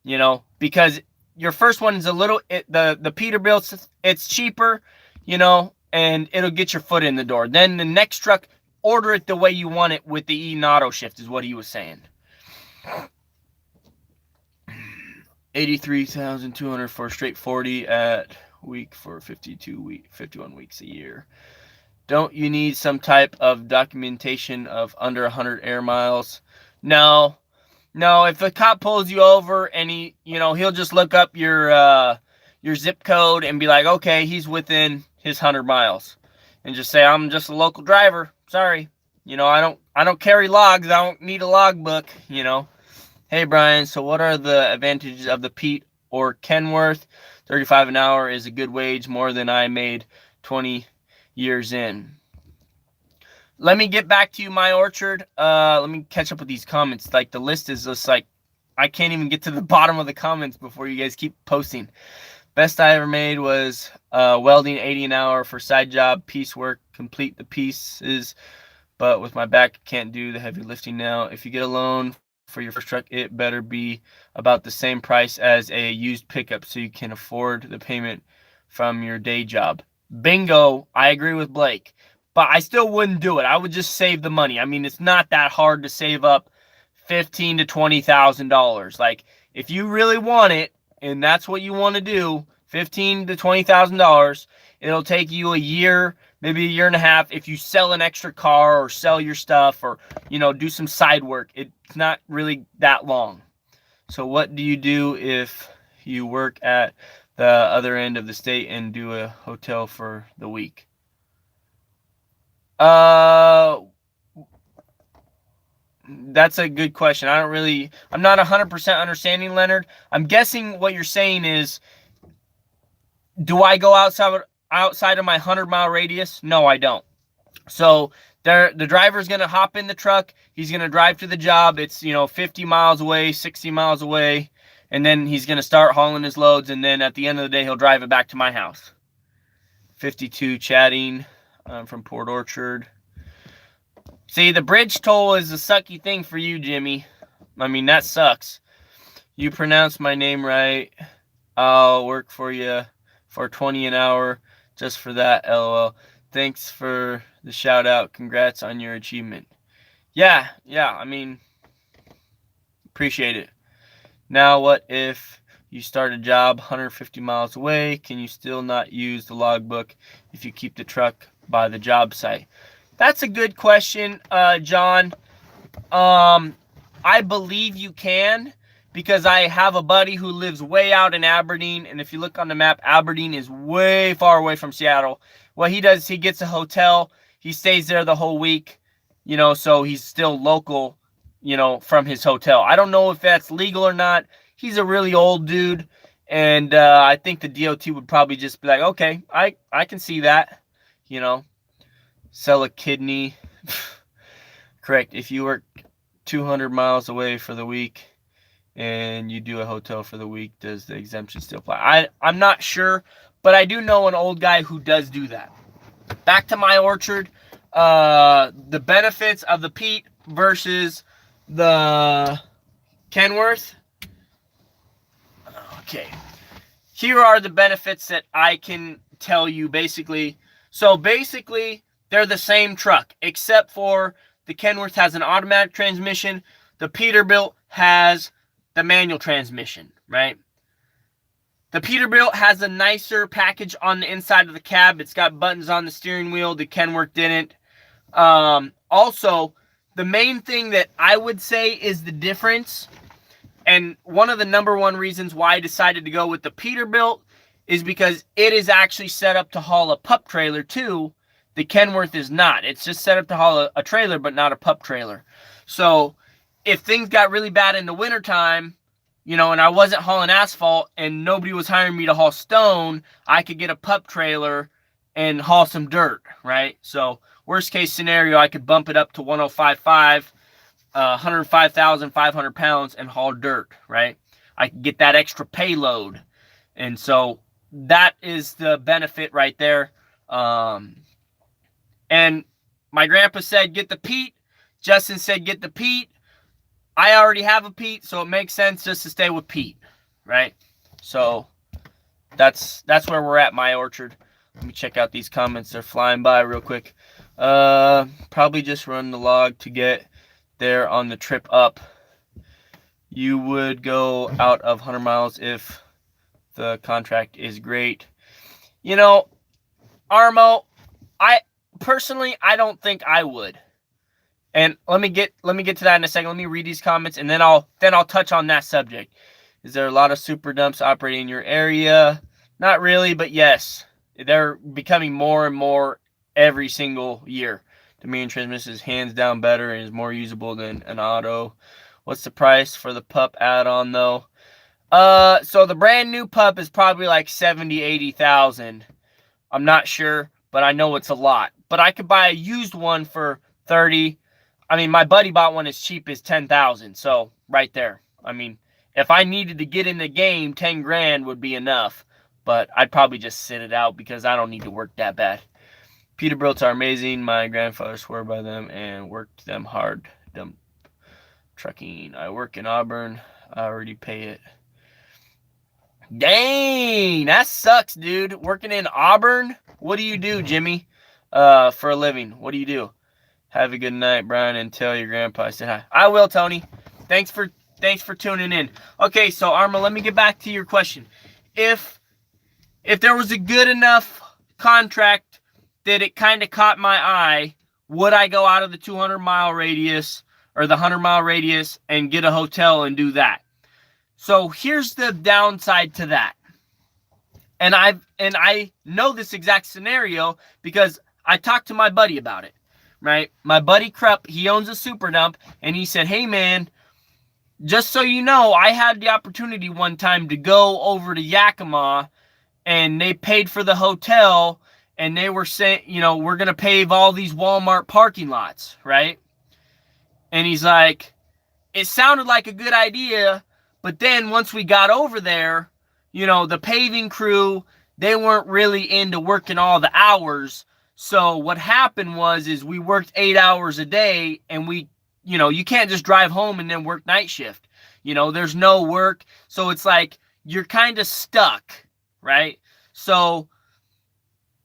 You know, because your first one is a little, the Peterbilt, it's cheaper, you know, and it'll get your foot in the door. Then the next truck, order it the way you want it with the Eaton auto shift is what he was saying. 83,200 for straight 40 at week for 51 weeks a year. Don't you need some type of documentation of under 100 air miles? No, if the cop pulls you over and he'll just look up your zip code and be like, okay, he's within his 100 miles, and just say, I'm just a local driver. Sorry, I don't carry logs. I don't need a logbook. Hey Brian, so what are the advantages of the Pete or Kenworth? 35 an hour is a good wage, more than I made 20 years in. Let me get back to you, my orchard. Let me catch up with these comments. Like, the list is just like, I can't even get to the bottom of the comments before you guys keep posting. Best I ever made was welding 80 an hour for side job, piecework, complete the pieces. But with my back, can't do the heavy lifting now. If you get a loan for your first truck, it better be about the same price as a used pickup so you can afford the payment from your day job. Bingo, I agree with Blake. But I still wouldn't do it. I would just save the money. I mean, it's not that hard to save up $15,000 to $20,000. Like, if you really want it, and that's what you want to do, $15,000 to $20,000, it'll take you a year, maybe a year and a half. If you sell an extra car or sell your stuff or, do some side work, it's not really that long. So what do you do if you work at the other end of the state and do a hotel for the week? That's a good question. I'm not 100% understanding, Leonard. I'm guessing what you're saying is, do I go outside of my 100-mile radius? No, I don't. So the driver's going to hop in the truck. He's going to drive to the job. It's, 50 miles away, 60 miles away. And then he's going to start hauling his loads. And then at the end of the day, he'll drive it back to my house. 52 chatting. I'm from Port Orchard. See, the bridge toll is a sucky thing for you, Jimmy. I mean, that sucks. You pronounced my name right. I'll work for you for 20 an hour just for that, LOL. Thanks for the shout out. Congrats on your achievement. Yeah, I mean, appreciate it. Now, what if you start a job 150 miles away? Can you still not use the logbook if you keep the truck by the job site? That's a good question, John. I believe you can, because I have a buddy who lives way out in Aberdeen, and if you look on the map, Aberdeen is way far away from Seattle. What he does, he gets a hotel, he stays there the whole week, so he's still local, from his hotel. I don't know if that's legal or not. He's a really old dude, and I think the DOT would probably just be like, okay, I can see that, Sell a kidney. Correct. If you work 200 miles away for the week and you do a hotel for the week, does the exemption still apply? I'm not sure, but I do know an old guy who does do that. Back to my orchard. The benefits of the Pete versus the Kenworth. Okay. Here are the benefits that I can tell you basically. So basically, they're the same truck, except for the Kenworth has an automatic transmission. The Peterbilt has the manual transmission, right? The Peterbilt has a nicer package on the inside of the cab. It's got buttons on the steering wheel. The Kenworth didn't. Also, the main thing that I would say is the difference, and one of the number one reasons why I decided to go with the Peterbilt, is because it is actually set up to haul a pup trailer too. The Kenworth is not. It's just set up to haul a trailer, but not a pup trailer. So if things got really bad in the wintertime, you know, and I wasn't hauling asphalt and nobody was hiring me to haul stone, I could get a pup trailer and haul some dirt, right? So worst case scenario, I could bump it up to 105.5, 105,500 pounds and haul dirt, right? I could get that extra payload. And so that is the benefit right there. And my grandpa said, get the Pete. Justin said, get the Pete. I already have a Pete, so it makes sense just to stay with Pete, right? So that's where we're at, my orchard. Let me check out these comments. They're flying by real quick. Probably just run the log to get there on the trip up. You would go out of 100 miles if the contract is great. You know, Armo, personally, I don't think I would. And let me get to that in a second. Let me read these comments, and then I'll touch on that subject. Is there a lot of super dumps operating in your area? Not really, but yes. They're becoming more and more every single year. The main transmission is hands down better and is more usable than an auto. What's the price for the pup add-on though? So the brand new pup is probably like 70, 80,000. I'm not sure, but I know it's a lot. But I could buy a used one for 30. I mean, my buddy bought one as cheap as 10,000. So right there. I mean, if I needed to get in the game, 10 grand would be enough. But I'd probably just sit it out because I don't need to work that bad. Peterbilts are amazing. My grandfather swore by them and worked them hard. Dump trucking. I work in Auburn. I already pay it. Dang, that sucks, dude. Working in Auburn? What do you do, Jimmy? For a living. What do you do? Have a good night, Brian, and tell your grandpa I said hi. I will, Tony. Thanks for tuning in. Okay, so Arma, let me get back to your question. If there was a good enough contract that it kind of caught my eye, would I go out of the 200-mile radius or the 100-mile radius and get a hotel and do that? So here's the downside to that. And I know this exact scenario because I talked to my buddy about it, right? My buddy Krupp, he owns a super dump, and he said, hey, man, just so you know, I had the opportunity one time to go over to Yakima, and they paid for the hotel, and they were saying, you know, we're going to pave all these Walmart parking lots, right? And he's like, it sounded like a good idea, but then once we got over there, you know, the paving crew, they weren't really into working all the hours. So what happened is we worked 8 hours a day, and we, you know, you can't just drive home and then work night shift. You know, there's no work. So it's like you're kind of stuck, right? So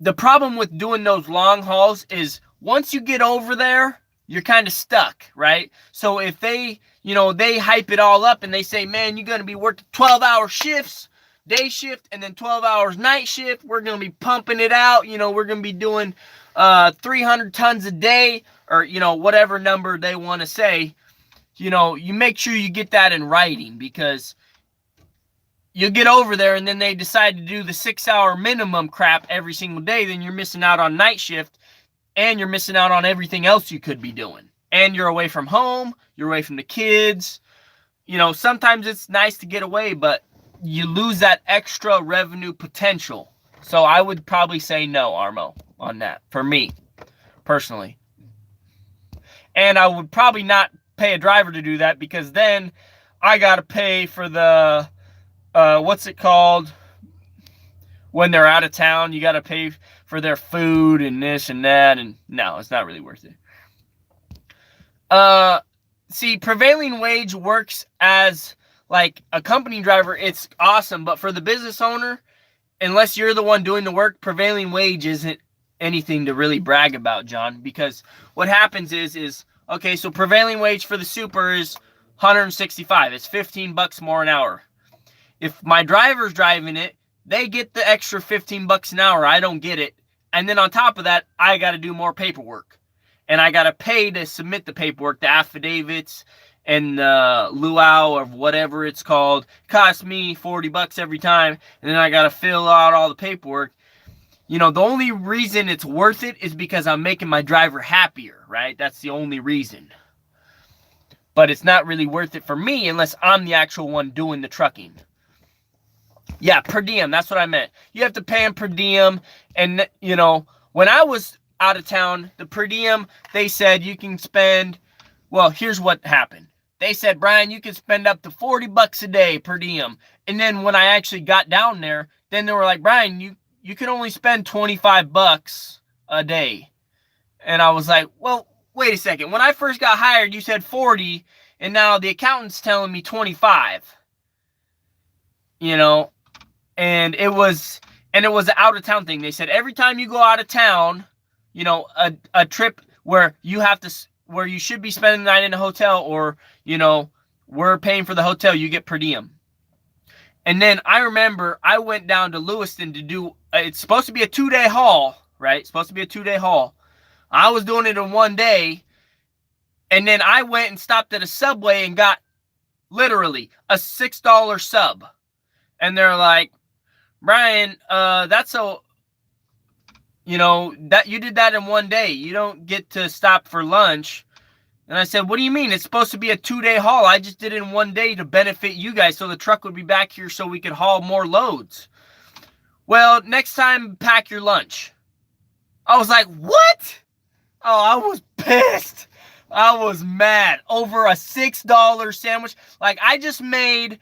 the problem with doing those long hauls is once you get over there, you're kind of stuck, right? So if they, you know, they hype it all up and they say, man, you're going to be working 12-hour shifts, day shift, and then 12 hours night shift. We're going to be pumping it out. You know, we're going to be doing 300 tons a day, or, you know, whatever number they want to say. You know, you make sure you get that in writing, because you get over there and then they decide to do the 6-hour minimum crap every single day. Then you're missing out on night shift, and you're missing out on everything else you could be doing. And you're away from home. You're away from the kids. You know, sometimes it's nice to get away, but you lose that extra revenue potential. So I would probably say no, Armo, on that, for me, personally. And I would probably not pay a driver to do that, because then I got to pay for the, what's it called? When they're out of town, you got to pay for their food and this and that. And no, it's not really worth it. See, prevailing wage works as like a company driver. It's awesome. But for the business owner, unless you're the one doing the work, prevailing wage isn't anything to really brag about, John. Because what happens is okay, so prevailing wage for the super is 165. It's $15 more an hour. If my driver's driving it, they get the extra $15 an hour. I don't get it. And then on top of that, I got to do more paperwork. And I got to pay to submit the paperwork, the affidavits and the luau of whatever it's called. Cost me $40 every time. And then I got to fill out all the paperwork. You know, the only reason it's worth it is because I'm making my driver happier, right? That's the only reason. But it's not really worth it for me unless I'm the actual one doing the trucking. Yeah, per diem, that's what I meant. You have to pay them per diem. And, you know, when I was out of town, the per diem, they said you can spend, well, here's what happened. They said, Brian, you can spend up to $40 a day per diem. And then when I actually got down there, then they were like, Brian, you can only spend $25 a day. And I was like, well, wait a second. When I first got hired, you said 40, and now the accountant's telling me 25. You know, and it was an out of town thing. They said every time you go out of town, you know, a trip where you should be spending the night in a hotel, or, you know, we're paying for the hotel, you get per diem. And then I remember I went down to Lewiston to do, it's supposed to be a 2-day haul, right? It's supposed to be a 2-day haul. I was doing it in 1 day. And then I went and stopped at a Subway and got literally a $6 sub. And they're like, Brian, that's so, you know, that you did that in 1 day. You don't get to stop for lunch. And I said, what do you mean? It's supposed to be a 2-day haul. I just did it in 1 day to benefit you guys so the truck would be back here so we could haul more loads. Well, next time, pack your lunch. I was like, what? Oh, I was pissed. I was mad over a $6 sandwich. Like, I just made,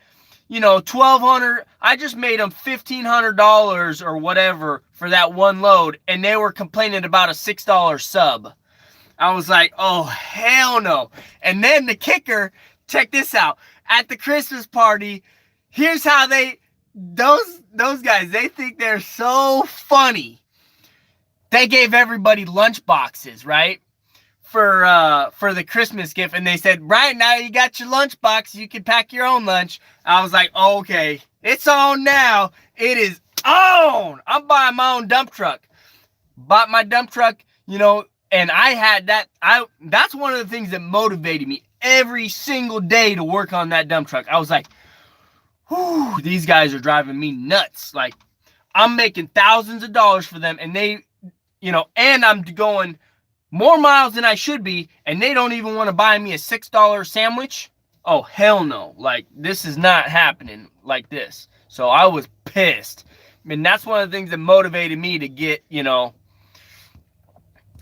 you know, $1,200. I just made them $1,500 or whatever for that one load, and they were complaining about a $6 sub. I was like, oh, hell no. And then the kicker, check this out. At the Christmas party, here's how those guys, they think they're so funny. They gave everybody lunch boxes, right? For the Christmas gift. And they said, right now you got your lunch box. You can pack your own lunch. I was like, okay, it's on now. It is on. I'm buying my own dump truck. Bought my dump truck, you know, and I had that. That's one of the things that motivated me every single day to work on that dump truck. I was like, whew, these guys are driving me nuts. Like, I'm making thousands of dollars for them, and they, you know, and I'm going more miles than I should be, and they don't even want to buy me a $6 sandwich. Oh, hell no. Like, this is not happening like this. So I was pissed. I mean, that's one of the things that motivated me to get, you know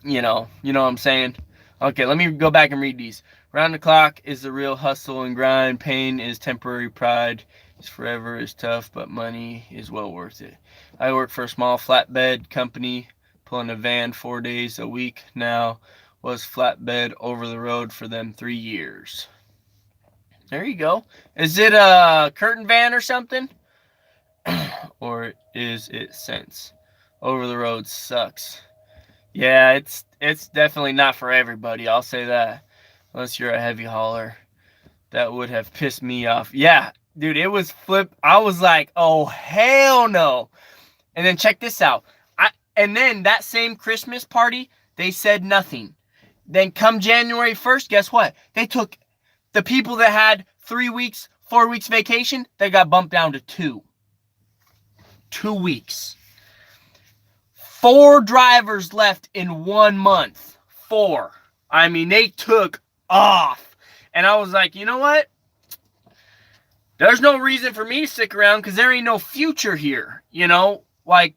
what I'm saying? Okay, let me go back and read these. Round the clock is the real hustle and grind. Pain is temporary. Pride is forever. Is tough, but money is well worth it. I work for a small flatbed company, pulling a van 4 days a week now. Was flatbed over the road for them 3 years. There you go. Is it a curtain van or something? Or is it sense? Over the road sucks. Yeah, it's definitely not for everybody. I'll say that. Unless you're a heavy hauler. That would have pissed me off. Yeah, dude, it was flip. I was like, oh, hell no. And then check this out. And then that same Christmas party, they said nothing. Then come January 1st, guess what? They took the people that had 3 weeks, 4 weeks vacation, they got bumped down to 2. 2 weeks. 4 drivers left in 1 month. 4. I mean, they took off. And I was like, you know what? There's no reason for me to stick around because there ain't no future here. You know, like,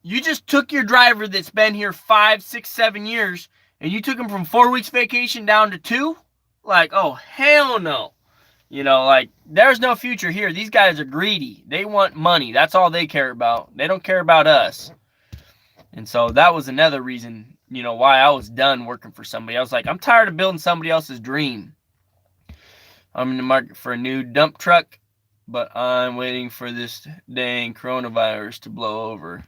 you just took your driver that's been here 5, 6, 7 years, and you took him from 4 weeks vacation down to 2? Like, oh, hell no. You know, like, there's no future here. These guys are greedy. They want money. That's all they care about. They don't care about us. And so that was another reason, you know, why I was done working for somebody. I was like, I'm tired of building somebody else's dream. I'm in the market for a new dump truck, but I'm waiting for this dang coronavirus to blow over.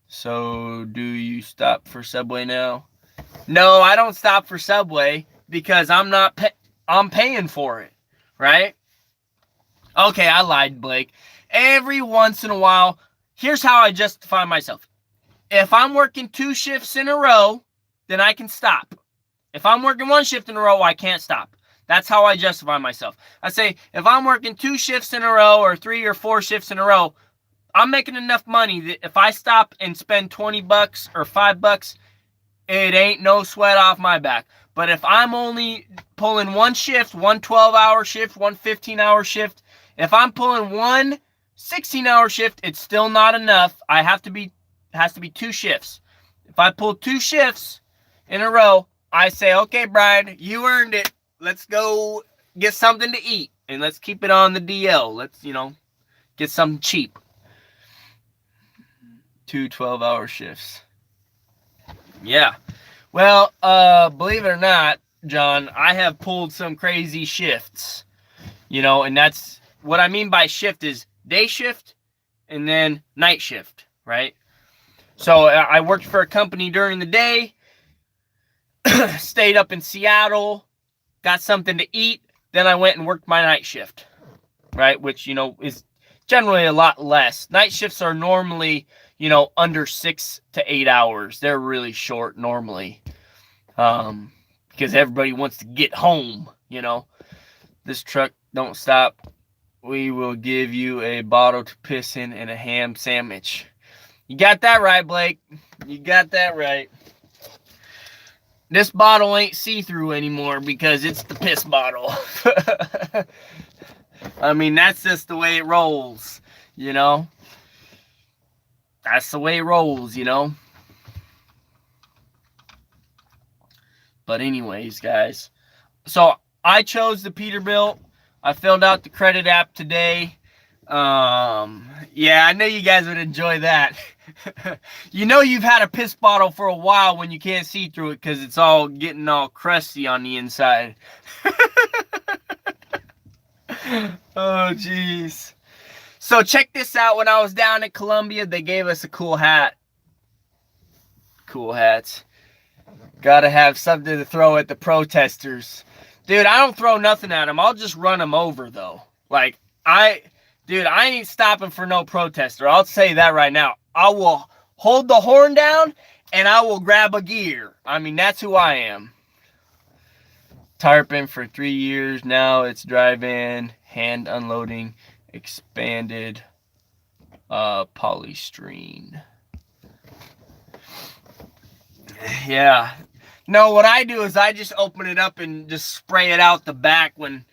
So, do you stop for Subway now? No, I don't stop for Subway because I'm paying for it, right? Okay, I lied, Blake. Every once in a while, here's how I justify myself. If I'm working 2 shifts in a row, then I can stop. If I'm working 1 shift in a row, I can't stop. That's how I justify myself. I say, if I'm working 2 shifts in a row or 3 or 4 shifts in a row, I'm making enough money that if I stop and spend 20 bucks or $5, it ain't no sweat off my back. But if I'm only pulling one shift, one 12-hour shift, one 15-hour shift, if I'm pulling one 16-hour shift, it's still not enough. It has to be 2 shifts. If I pull 2 shifts in a row, I say, okay, Brian, you earned it. Let's go get something to eat. And let's keep it on the DL. Let's, get something cheap. 2 12-hour shifts. Yeah. Well, believe it or not, John, I have pulled some crazy shifts. And that's what I mean by shift is day shift and then night shift, right? So I worked for a company during the day, stayed up in Seattle, got something to eat, then I went and worked my night shift, right? Which, is generally a lot less. Night shifts are normally, under 6 to 8 hours. They're really short normally, because everybody wants to get home, This truck don't stop. We will give you a bottle to piss in and a ham sandwich. You got that right, Blake. You got that right. This bottle ain't see-through anymore because it's the piss bottle. I mean, that's just the way it rolls, That's the way it rolls, But anyways, guys. So I chose the Peterbilt. I filled out the credit app today. Yeah, I know you guys would enjoy that. You've had a piss bottle for a while when you can't see through it because it's all getting all crusty on the inside. Oh, jeez. So check this out. When I was down in Colombia, they gave us a cool hat. Cool hats. Gotta have something to throw at the protesters. Dude, I don't throw nothing at them. I'll just run them over, though. Like, I ain't stopping for no protester. I'll say that right now. I will hold the horn down, and I will grab a gear. I mean, that's who I am. Tarpon for 3 years. Now it's drive-in, hand unloading, expanded polystyrene. Yeah. No, what I do is I just open it up and just spray it out the back when,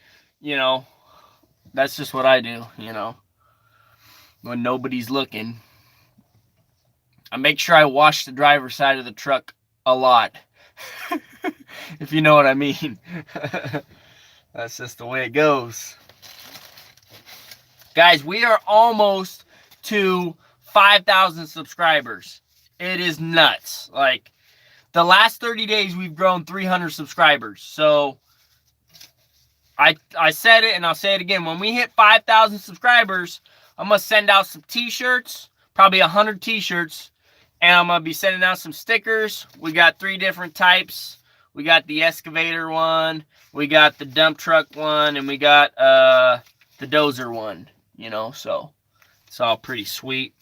that's just what I do, when nobody's looking. I make sure I wash the driver's side of the truck a lot, if you know what I mean. That's just the way it goes. Guys, we are almost to 5,000 subscribers. It is nuts. Like, the last 30 days, we've grown 300 subscribers. So, I said it, and I'll say it again. When we hit 5,000 subscribers, I'm going to send out some t-shirts, probably 100 t-shirts, and I'm going to be sending out some stickers. We got 3 different types. We got the excavator one, we got the dump truck one, and we got the dozer one, so it's all pretty sweet.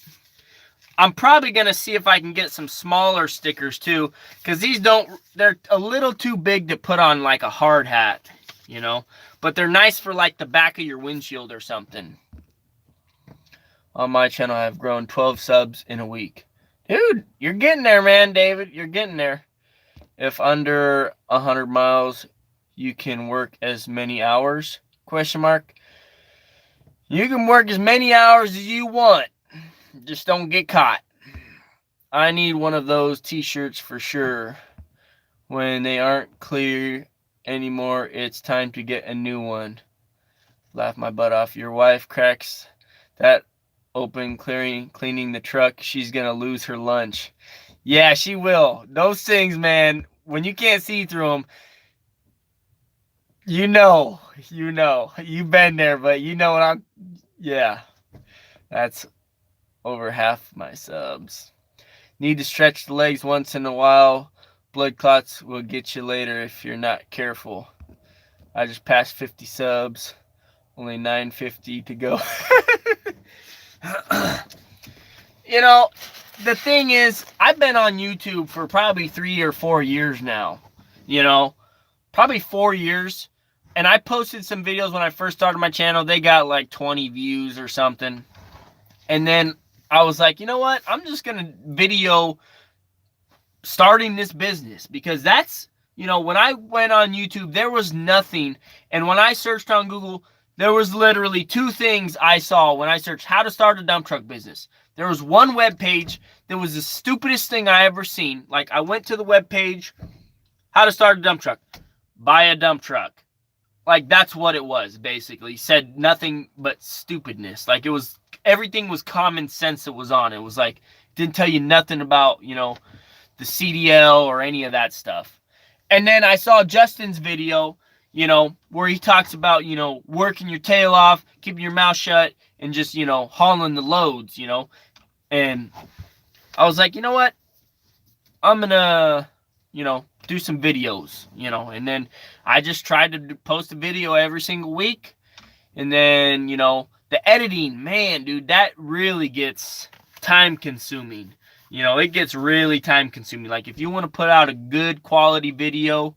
I'm probably going to see if I can get some smaller stickers too, because they're a little too big to put on like a hard hat, but they're nice for like the back of your windshield or something. On my channel, I've grown 12 subs in a week. Dude, you're getting there, man, David. You're getting there. If under 100 miles, you can work as many hours? ? You can work as many hours as you want. Just don't get caught. I need one of those t-shirts for sure. When they aren't clear anymore, it's time to get a new one. Laugh my butt off. Your wife cracks that open cleaning the truck. She's going to lose her lunch. Yeah, she will. Those things, man, when you can't see through them, you've been there, but yeah, that's over half my subs. Need to stretch the legs once in a while. Blood clots will get you later if you're not careful. I just passed 50 subs. Only 950 to go. The thing is, I've been on YouTube for probably 3 or 4 years now. Probably 4 years. And I posted some videos when I first started my channel. They got like 20 views or something. And then I was like, you know what? I'm just going to video starting this business, because that's, you know, when I went on YouTube, there was nothing. And when I searched on Google, there was literally 2 things I saw when I searched how to start a dump truck business. There was one web page that was the stupidest thing I ever seen. Like, I went to the web page, how to start a dump truck, buy a dump truck. Like, that's what it was, basically. Said nothing but stupidness. Like, it was, everything was common sense that was on it. It was like, didn't tell you nothing about, you know, the CDL or any of that stuff. And then I saw Justin's video, you know, where he talks about, you know, working your tail off, keeping your mouth shut, and just, you know, hauling the loads, you know. And I was like, you know what? I'm gonna, you know, do some videos, you know. And then I just tried to post a video every single week. And then, you know, the editing, man, dude, that really gets time consuming. You know, it gets really time consuming. Like, if you want to put out a good quality video,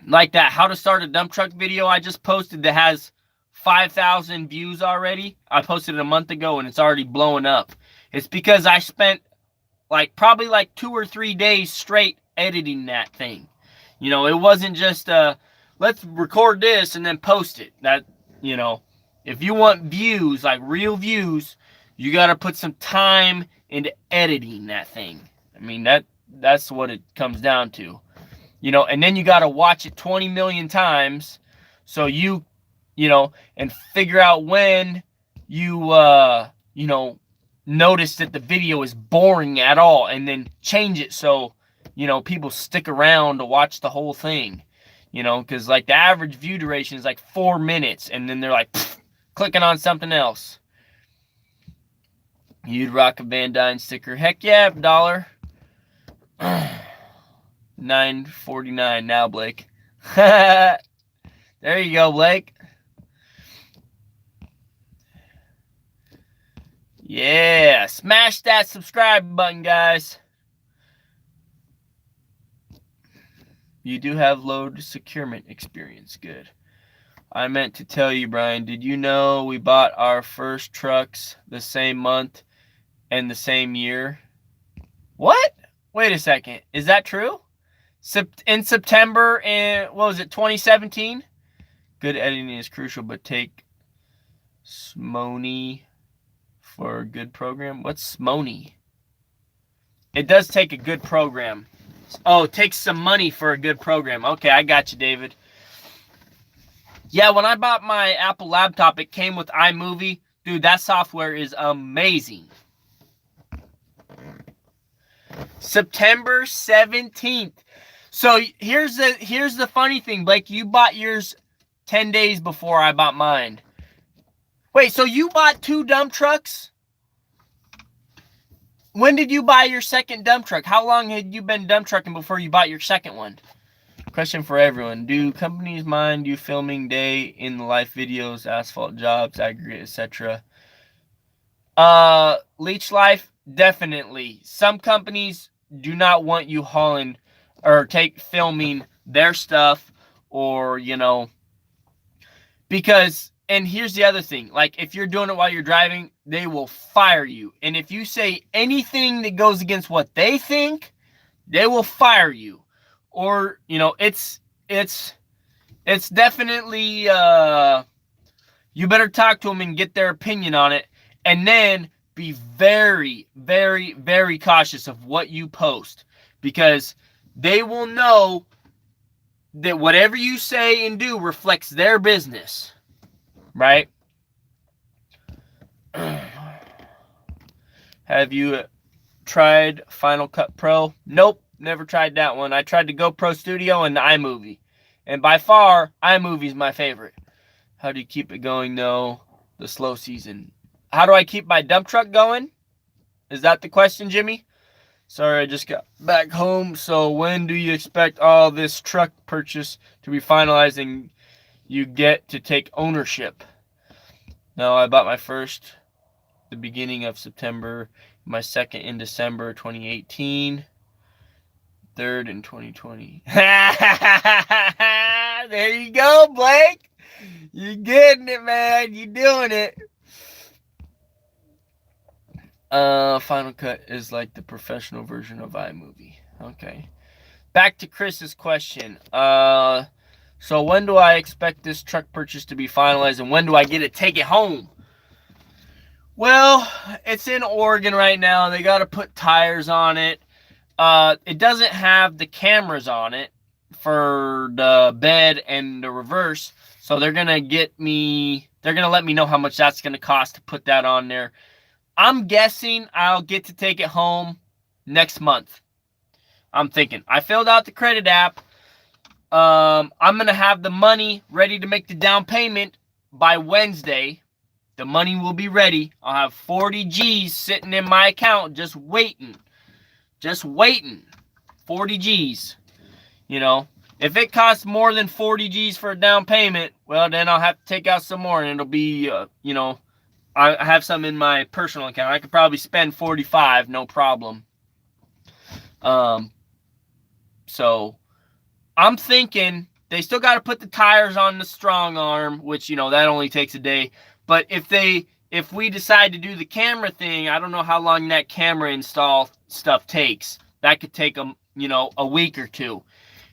like that how to start a dump truck video I just posted that has 5,000 views already. I posted it a month ago and it's already blowing up. It's because I spent like probably like 2 or 3 days straight editing that thing. You know, it wasn't just let's record this and then post it. That, you know, if you want views, like real views, you got to put some time into editing that thing. I mean, that's what it comes down to. You know, and then you got to watch it 20 million times so you know, and figure out when you, you know, notice that the video is boring at all, and then change it so, you know, people stick around to watch the whole thing. You know, because like the average view duration is like 4 minutes, and then they're like clicking on something else. You'd rock a VANDUYN sticker. Heck yeah, $1. $9.49 now, Blake. There you go, Blake. Yeah, smash that subscribe button, guys. You do have load securement experience. Good. I meant to tell you, Brian, did you know we bought our first trucks the same month and the same year? What? Wait a second. Is that true? In September, in, what was it, 2017? Good editing is crucial, but take Smony for a good program. What's Smony? It does take a good program. Oh, it takes some money for a good program. Okay, I got you, David. Yeah, when I bought my Apple laptop, it came with iMovie. Dude, that software is amazing. September 17th. So here's the funny thing, Blake. You bought yours 10 days before I bought mine. Wait, so you bought 2 dump trucks? When did you buy your second dump truck? How long had you been dump trucking before you bought your second one? Question for everyone. Do companies mind you filming day in the life videos, asphalt jobs, aggregate, etc.? Leech Life, definitely. Some companies do not want you hauling or filming their stuff, or, you know, because, and here's the other thing, like if you're doing it while you're driving, they will fire you. And if you say anything that goes against what they think, they will fire you. Or, you know, it's definitely, you better talk to them and get their opinion on it. And then be very, very, very cautious of what you post, because they will know that whatever you say and do reflects their business, right? Have you tried Final Cut Pro? Nope, never tried that one. I tried the GoPro Studio and the iMovie. And by far, iMovie is my favorite. How do you keep it going, though, the slow season? How do I keep my dump truck going? Is that the question, Jimmy? Sorry, I just got back home. So when do you expect all this truck purchase to be finalized and you get to take ownership? No, I bought my first the beginning of September, my second in December 2018, third in 2020. There you go, Blake. You're getting it, man. You're doing it. Final Cut is like the professional version of iMovie. Okay. Back to Chris's question. So when do I expect this truck purchase to be finalized, and when do I get to take it home? Well, it's in Oregon right now. They got to put tires on it. It doesn't have the cameras on it for the bed and the reverse. So they're going to let me know how much that's going to cost to put that on there. I'm guessing I'll get to take it home next month. I'm thinking. I filled out the credit app. I'm going to have the money ready to make the down payment by Wednesday. The money will be ready. I'll have 40 G's sitting in my account just waiting. 40 G's. You know, if it costs more than 40 G's for a down payment, well, then I'll have to take out some more, and it'll be, you know, I have some in my personal account. I could probably spend 45, no problem. So I'm thinking they still got to put the tires on the strong arm, which, you know, that only takes a day. But if we decide to do the camera thing, I don't know how long that camera install stuff takes. That could take them, you know, a week or two.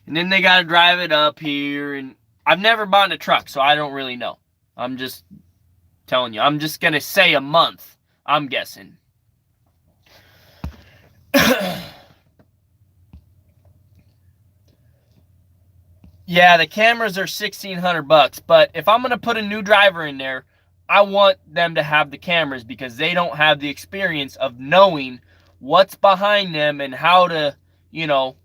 And then they got to drive it up here. And I've never bought a truck, so I don't really know. I'm just telling you. I'm just going to say a month, I'm guessing. Yeah, the cameras are $1,600, but if I'm going to put a new driver in there, I want them to have the cameras because they don't have the experience of knowing what's behind them and how to, you know,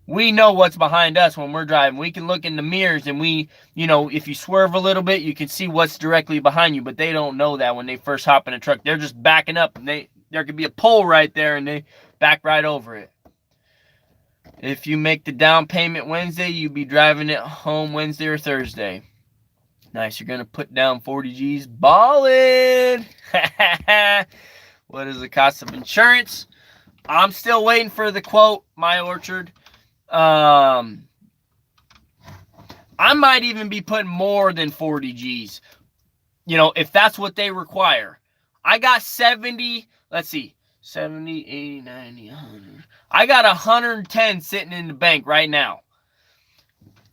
we know what's behind us when we're driving. We can look in the mirrors and we, you know, if you swerve a little bit, you can see what's directly behind you, but they don't know that when they first hop in a truck. They're just backing up and there could be a pole right there and they back right over it. If you make the down payment Wednesday, you'll be driving it home Wednesday or Thursday. Nice. You're going to put down 40 G's. Ballin'. What is the cost of insurance? I'm still waiting for the quote, My Orchard. I might even be putting more than 40 G's. You know, if that's what they require. I got 70, let's see. 70, 80, 90, 100. I got 110 sitting in the bank right now.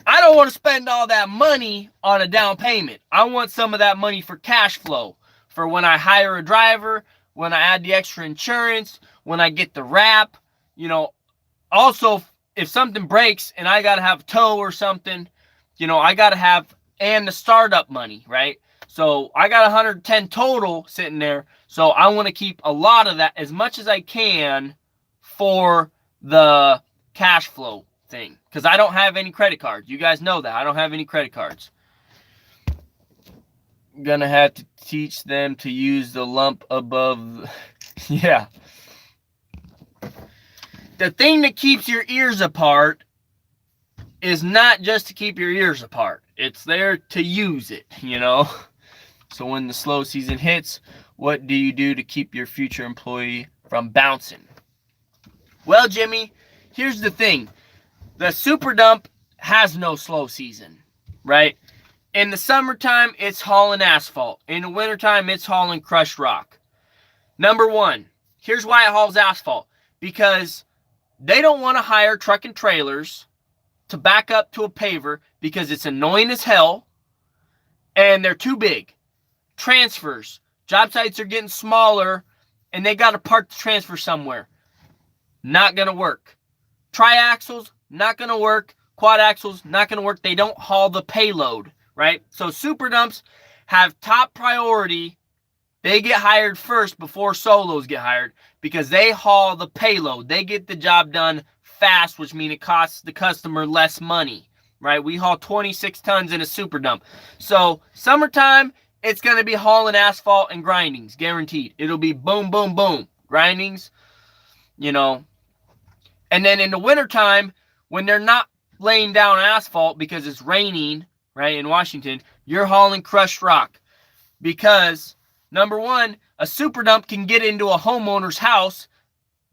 I don't want to spend all that money on a down payment. I want some of that money for cash flow. For when I hire a driver, when I add the extra insurance, when I get the wrap. You know, also, if something breaks and I got to have a tow or something, you know, I got to have, and the startup money, right? So I got 110 total sitting there. So I want to keep a lot of that, as much as I can, for the cash flow thing. Because I don't have any credit cards. You guys know that. I don't have any credit cards. I'm going to have to teach them to use the lump above. Yeah. The thing that keeps your ears apart is not just to keep your ears apart. It's there to use it, you know. So when the slow season hits, what do you do to keep your future employee from bouncing? Well, Jimmy, here's the thing. The super dump has no slow season, right? In the summertime, it's hauling asphalt. In the wintertime, it's hauling crushed rock. Number one, here's why it hauls asphalt. Because they don't want to hire truck and trailers to back up to a paver because it's annoying as hell and they're too big. Transfers. Job sites are getting smaller and they got to park the transfer somewhere. Not going to work. Triaxles, not going to work. Quad axles, not going to work. They don't haul the payload, right? So super dumps have top priority. They get hired first before solos get hired because they haul the payload. They get the job done fast, which means it costs the customer less money, right? We haul 26 tons in a super dump. So summertime, it's going to be hauling asphalt and grindings, guaranteed. It'll be boom, boom, boom. Grindings, you know. And then in the wintertime, when they're not laying down asphalt because it's raining, right, in Washington, you're hauling crushed rock. Because, number one, a super dump can get into a homeowner's house,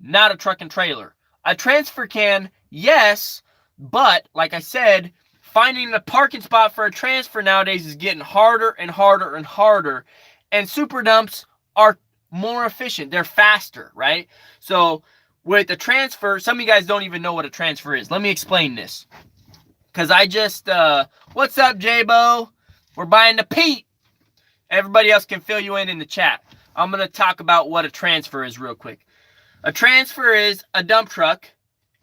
not a truck and trailer. A transfer can, yes, but, like I said, finding a parking spot for a transfer nowadays is getting harder and harder and harder. And super dumps are more efficient. They're faster, right? So with the transfer, some of you guys don't even know what a transfer is. Let me explain this. Because I just, what's up, J-Bo? We're buying the Pete. Everybody else can fill you in the chat. I'm going to talk about what a transfer is real quick. A transfer is a dump truck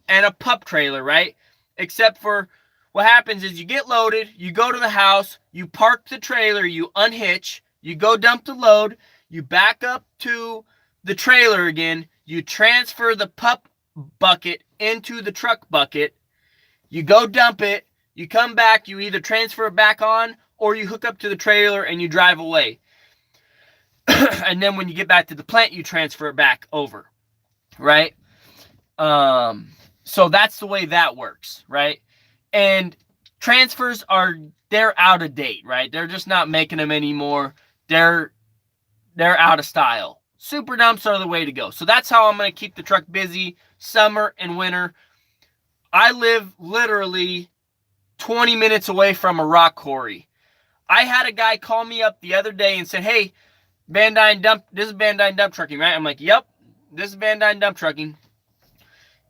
and a pup trailer, right? Except for what happens is you get loaded, you go to the house, you park the trailer, you unhitch, you go dump the load, you back up to the trailer again, you transfer the pup bucket into the truck bucket, you go dump it, you come back, you either transfer it back on or you hook up to the trailer and you drive away. And then when you get back to the plant, you transfer it back over, right? So that's the way that works, right? And transfers they're out of date, right? They're just not making them anymore. They're out of style. Super dumps are the way to go. So that's how I'm going to keep the truck busy summer and winter. I live literally 20 minutes away from a rock quarry. I had a guy call me up the other day and said, hey, this is vanduyn dump trucking, right? I'm like, yep, this is vanduyn dump trucking.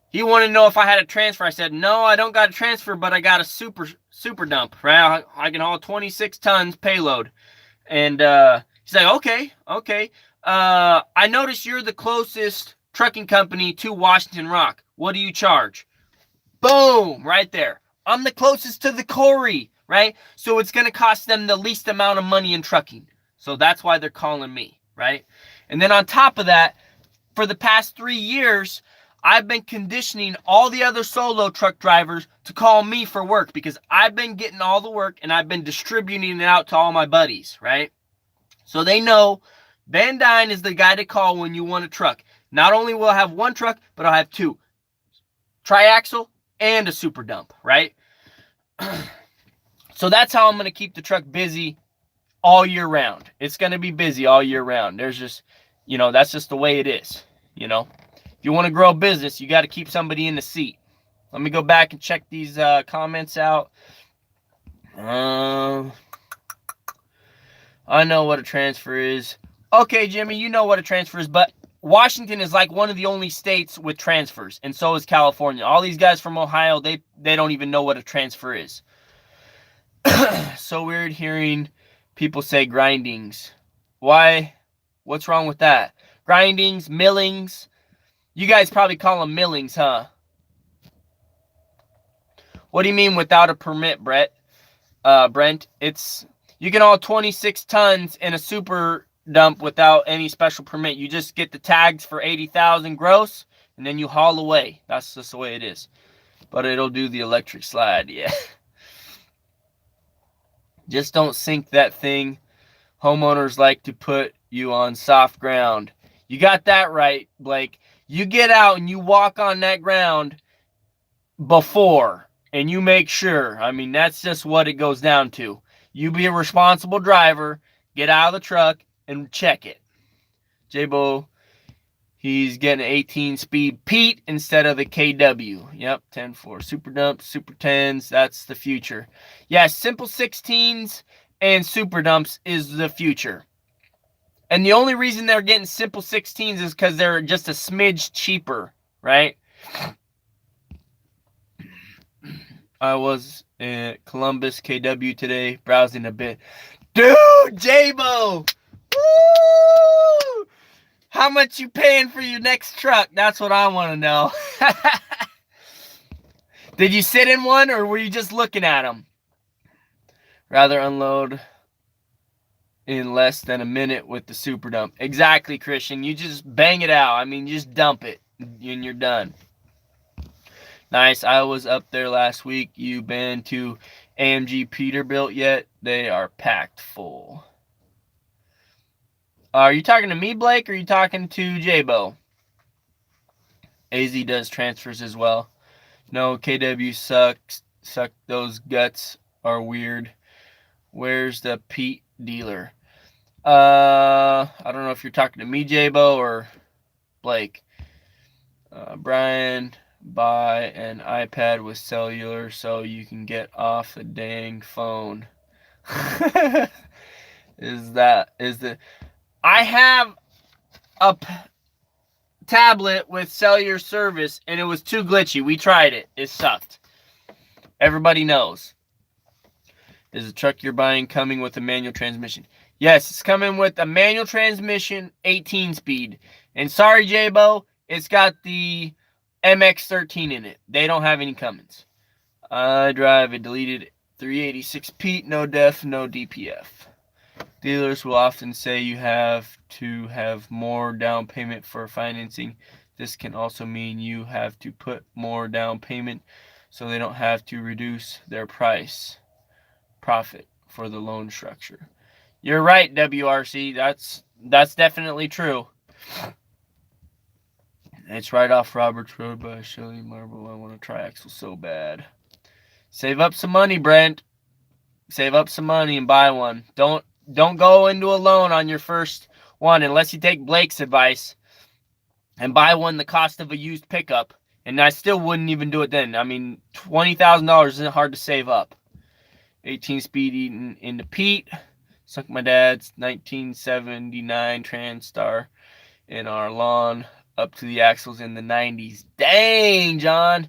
He wanted to know if I had a transfer. I said, no, I don't got a transfer, but I got a super dump, right? I can haul 26 tons payload. And he's like, okay. I noticed you're the closest trucking company to Washington Rock. What do you charge? Boom, right there. I'm the closest to the quarry, right? So it's going to cost them the least amount of money in trucking. So that's why they're calling me, right? And then on top of that, for the past 3 years, I've been conditioning all the other solo truck drivers to call me for work because I've been getting all the work and I've been distributing it out to all my buddies, right? So they know VANDUYN is the guy to call when you want a truck. Not only will I have one truck, but I'll have two. Triaxle and a super dump, right? So that's how I'm going to keep the truck busy all year round. It's going to be busy all year round. There's just, that's just the way it is, If you want to grow a business, you got to keep somebody in the seat. Let me go back and check these comments out. I know what a transfer is. Okay, Jimmy, you know what a transfer is, but Washington is like one of the only states with transfers, and so is California. All these guys from Ohio, they don't even know what a transfer is. So weird hearing people say grindings. Why? What's wrong with that? Grindings, millings. You guys probably call them millings, huh? What do you mean without a permit, Brent? You can haul 26 tons in a super dump without any special permit. You just get the tags for 80,000 gross, and then you haul away. That's just the way it is. But it'll do the electric slide, yeah. Just don't sink that thing. Homeowners like to put you on soft ground. You got that right, Blake. You get out and you walk on that ground before, and you make sure. I mean, that's just what it goes down to. You be a responsible driver, get out of the truck, and check it. J-Bo, he's getting an 18-speed Pete instead of the KW. Yep, 10-4. Super dumps, super 10s, that's the future. Yeah, simple 16s and super dumps is the future. And the only reason they're getting simple 16s is because they're just a smidge cheaper, right? I was at Columbus, KW today, browsing a bit. Dude, J-Bo! Woo! How much you paying for your next truck? That's what I want to know. Did you sit in one or were you just looking at them? Rather unload in less than a minute with the super dump. Exactly, Christian. You just bang it out. I mean, just dump it and you're done. Nice. I was up there last week. You been to AMG Peterbilt yet? They are packed full. Are you talking to me, Blake, or are you talking to J-Bo? AZ does transfers as well. No, KW sucks. Suck, those guts are weird. Where's the Pete dealer? I don't know if you're talking to me, J-Bo, or Blake. Brian, buy an iPad with cellular so you can get off the dang phone. I have a tablet with cellular service, and it was too glitchy. We tried it. It sucked. Everybody knows. Is the truck you're buying coming with a manual transmission? Yes, it's coming with a manual transmission, 18 speed. And sorry, J-Bo, it's got the MX-13 in it. They don't have any Cummins. I drive a deleted 386 Pete, no def, no DPF. Dealers will often say you have to have more down payment for financing. This can also mean you have to put more down payment so they don't have to reduce their profit for the loan structure. You're right, WRC. That's definitely true. It's right off Roberts Road by Shelley Marble. I want to triaxle so bad. Save up some money, Brent. Save up some money and buy one. Don't go into a loan on your first one unless you take Blake's advice and buy one the cost of a used pickup. And I still wouldn't even do it then. I mean, $20,000 isn't hard to save up. 18 speed eating into Pete. Sunk my dad's 1979 Transstar in our lawn up to the axles in the 90s. Dang, John.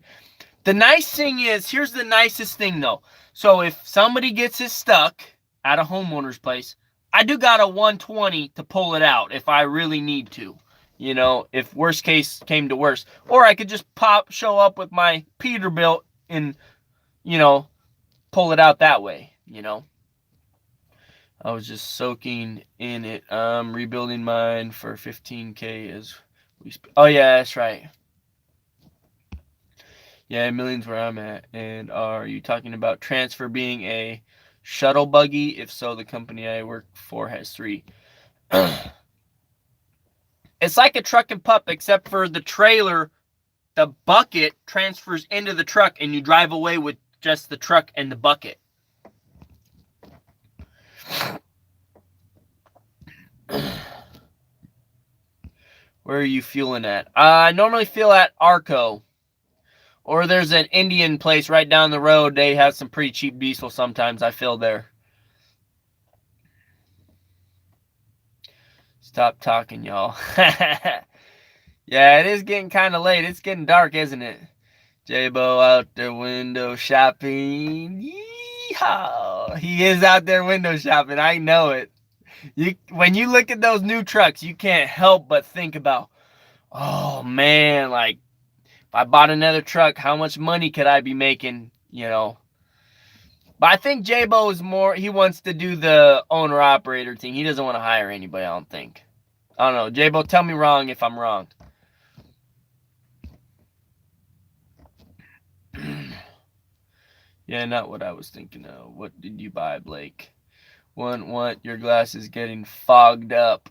The nice thing is, here's the nicest thing though. So if somebody gets it stuck at a homeowner's place, I do got a 120 to pull it out if I really need to. You know, if worst case came to worst. Or I could just show up with my Peterbilt and, you know, pull it out that way, you know. I was just soaking in it. I'm rebuilding mine for $15K as we oh yeah, that's right. Yeah, millions where I'm at. And are you talking about transfer being a shuttle buggy? If so, the company I work for has 3. It's like a truck and pup, except for the trailer, the bucket transfers into the truck and you drive away with just the truck and the bucket. Where are you fueling at? I normally fuel at Arco. Or there's an Indian place right down the road. They have some pretty cheap diesel sometimes. I fill there. Stop talking, y'all. Yeah, it is getting kind of late. It's getting dark, isn't it? J-Bo out there window shopping. Yeehaw! He is out there window shopping. I know it. When you look at those new trucks, you can't help but think about, oh man, like, if I bought another truck, how much money could I be making, you know? But I think J-Bo is more, he wants to do the owner-operator thing. He doesn't want to hire anybody, I don't think. I don't know. J-Bo, tell me wrong if I'm wrong. Yeah, not what I was thinking of. What did you buy, Blake? What? Your glass is getting fogged up.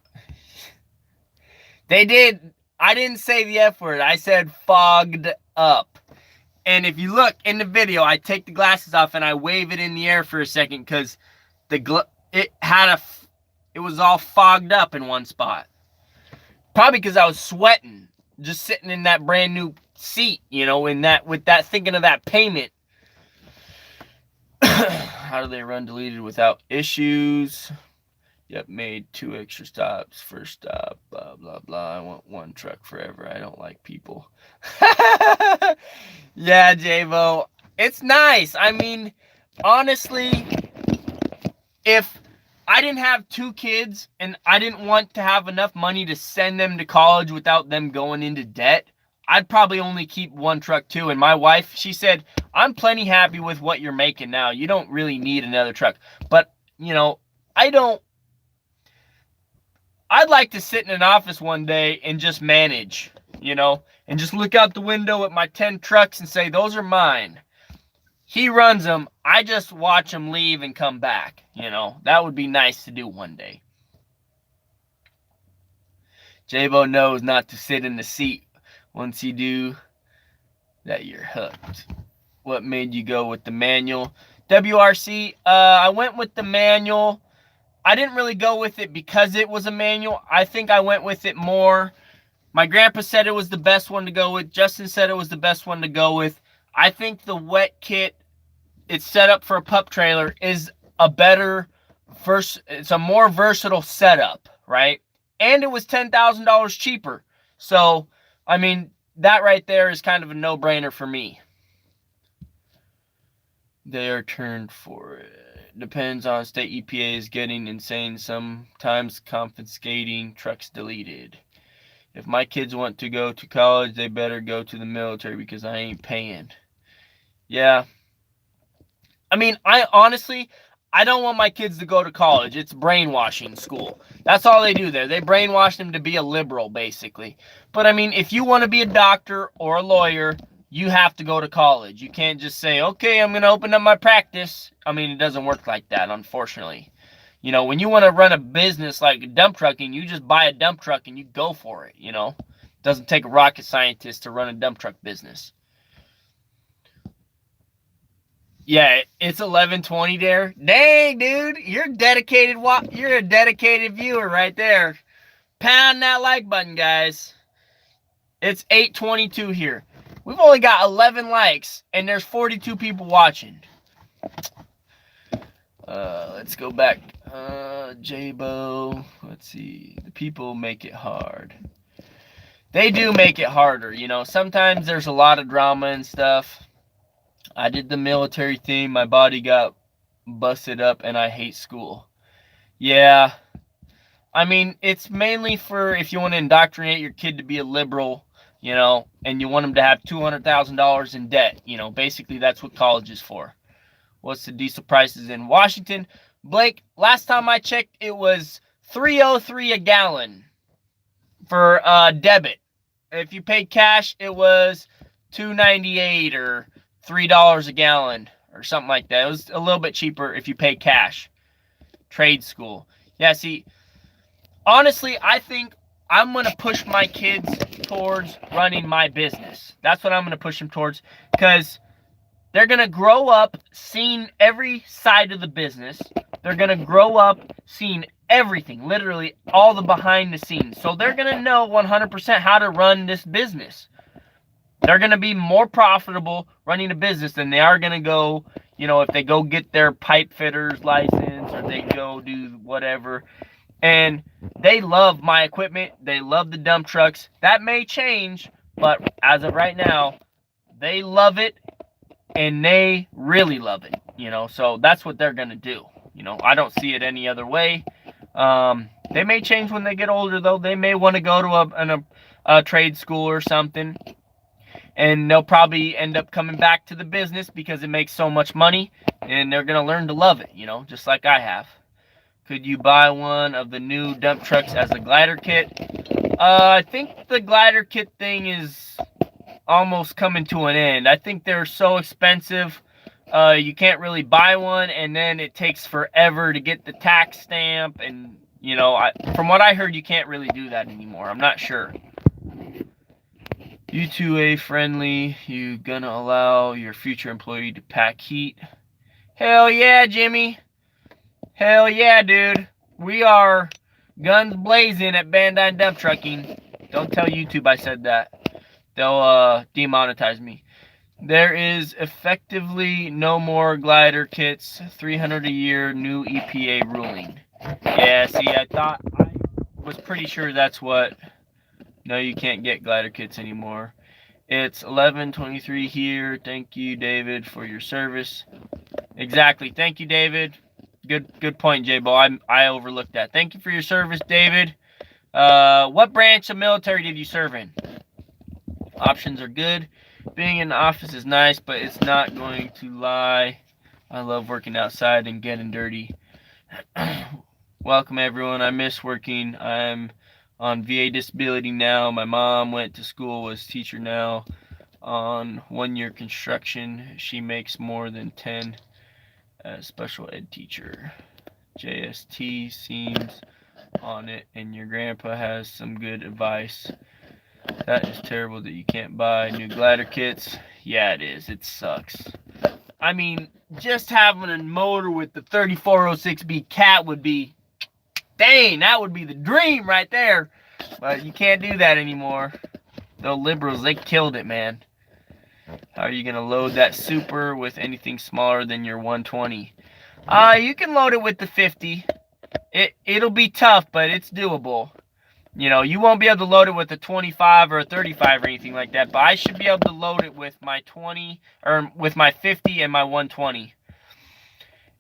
They did. I didn't say the F word. I said fogged up. And if you look in the video, I take the glasses off and I wave it in the air for a second because it was all fogged up in one spot. Probably because I was sweating, just sitting in that brand new seat, you know, with that thinking of that payment. How do they run deleted without issues? Yep, made 2 extra stops. First stop, blah, blah, blah. I want one truck forever. I don't like people. Yeah, J-Bo. It's nice. I mean, honestly, if I didn't have 2 kids and I didn't want to have enough money to send them to college without them going into debt, I'd probably only keep 1 truck too. And my wife, she said, I'm plenty happy with what you're making now. You don't really need another truck. But, you know, I'd like to sit in an office one day and just manage, you know, and just look out the window at my 10 trucks and say, those are mine. He runs them. I just watch them leave and come back, you know. That would be nice to do one day. J-Bo knows not to sit in the seat. Once you do that, you're hooked. What made you go with the manual? WRC, I went with the manual. I didn't really go with it because it was a manual. I think I went with it more. My grandpa said it was the best one to go with. Justin said it was the best one to go with. I think the wet kit, it's set up for a pup trailer, is a better, it's a more versatile setup, right? and it was $10,000 cheaper. So, I mean, that right there is kind of a no-brainer for me. They are turned for it. Depends on state. EPA is getting insane. Sometimes confiscating trucks deleted. If my kids want to go to college, they better go to the military because I ain't paying. Yeah. I mean, I don't want my kids to go to college. It's brainwashing school. That's all they do there. They brainwash them to be a liberal, basically. But I mean, if you want to be a doctor or a lawyer, you have to go to college. You can't just say, okay, I'm going to open up my practice. I mean, it doesn't work like that, unfortunately. You know, when you want to run a business like dump trucking, you just buy a dump truck and you go for it, you know. It doesn't take a rocket scientist to run a dump truck business. Yeah, it's 11:20 there. Dang, dude, you're a dedicated viewer right there. Pound that like button, guys. It's 8:22 here. We've only got 11 likes, and there's 42 people watching. Let's go back. J-Bo. Let's see. The people make it hard. They do make it harder, you know. Sometimes there's a lot of drama and stuff. I did the military thing. My body got busted up, and I hate school. Yeah. I mean, it's mainly for if you want to indoctrinate your kid to be a liberal, you know, and you want them to have $200,000 in debt. You know, basically that's what college is for. What's the diesel prices in Washington? Blake, last time I checked, it was $3.03 a gallon for debit. If you paid cash, it was $2.98 or $3 a gallon or something like that. It was a little bit cheaper if you pay cash. Trade school. Yeah, see, honestly, I think I'm going to push my kids towards running my business. That's what I'm going to push them towards, because they're going to grow up seeing every side of the business. They're going to grow up seeing everything, literally all the behind the scenes. So they're going to know 100% how to run this business. They're going to be more profitable running a business than they are going to go, you know, if they go get their pipe fitter's license or they go do whatever. And they love my equipment. They love the dump trucks. That may change, but as of right now, they love it, and they really love it, you know. So that's what they're going to do. You know, I don't see it any other way. They may change when they get older, though. They may want to go to a trade school or something, and they'll probably end up coming back to the business because it makes so much money, and they're going to learn to love it, you know, just like I have. Could you buy one of the new dump trucks as a glider kit? I think the glider kit thing is almost coming to an end. I think they're so expensive, you can't really buy one, and then it takes forever to get the tax stamp, and, you know, from what I heard, you can't really do that anymore. I'm not sure. U2A friendly, you gonna allow your future employee to pack heat? Hell yeah, Jimmy. Hell yeah, dude. We are guns blazing at vanduyn Dump Trucking. Don't tell YouTube I said that. They'll demonetize me. There is effectively no more glider kits. $300 a year, new EPA ruling. Yeah, see, I was pretty sure that's what. No, you can't get glider kits anymore. It's 11:23 here. Thank you, David, for your service. Exactly. Thank you, David. Good point, J-Bo. I overlooked that. Thank you for your service, David. What branch of military did you serve in? Options are good. Being in the office is nice, but it's not going to lie. I love working outside and getting dirty. Welcome, everyone. I miss working. I'm on VA disability now. My mom went to school, was teacher now on 1-year construction. She makes more than 10 as special ed teacher. JST seems on it, and your grandpa has some good advice. That is terrible that you can't buy new glider kits. Yeah, it is. It sucks. I mean, just having a motor with the 3406B cat would be, dang, that would be the dream right there. But you can't do that anymore. The liberals, they killed it, man. How are you going to load that super with anything smaller than your 120? You can load it with the 50. It'll be tough, but it's doable. You know, you won't be able to load it with a 25 or a 35 or anything like that, but I should be able to load it with my 20 or with my 50 and my 120.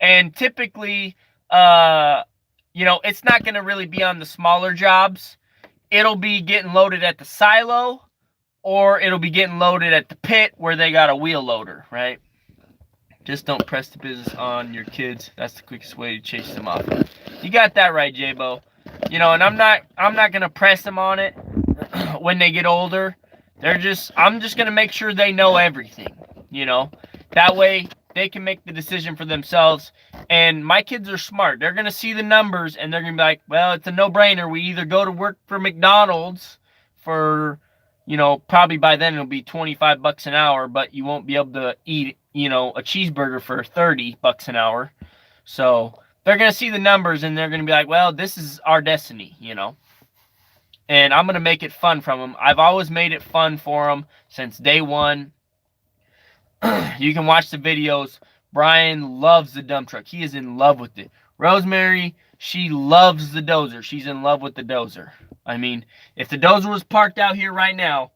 And typically, you know, it's not going to really be on the smaller jobs. It'll be getting loaded at the silo, or it'll be getting loaded at the pit where they got a wheel loader, right? Just don't press the business on your kids. That's the quickest way to chase them off. You got that right, J-Bo. You know, and I'm not gonna press them on it when they get older. I'm just gonna make sure they know everything. You know, that way they can make the decision for themselves. And my kids are smart. They're gonna see the numbers and they're gonna be like, well, it's a no-brainer. We either go to work for McDonald's for, you know, probably by then it'll be 25 bucks an hour, but you won't be able to eat, you know, a cheeseburger for 30 bucks an hour. So they're going to see the numbers and they're going to be like, well, this is our destiny, you know. And I'm going to make it fun from them. I've always made it fun for them since day one. You can watch the videos. Brian loves the dump truck. He is in love with it. Rosemary, she loves the dozer. She's in love with the dozer. I mean, if the dozer was parked out here right now,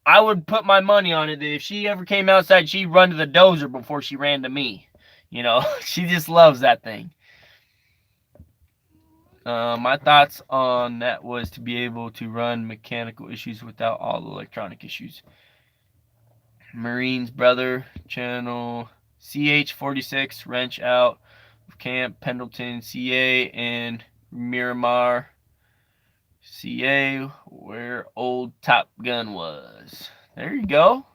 I would put my money on it that if she ever came outside, she'd run to the dozer before she ran to me. You know, she just loves that thing. My thoughts on that was to be able to run mechanical issues without all the electronic issues. Marines brother, channel CH46, wrench out of Camp Pendleton, CA, and Miramar, CA, where old Top Gun was. There you go.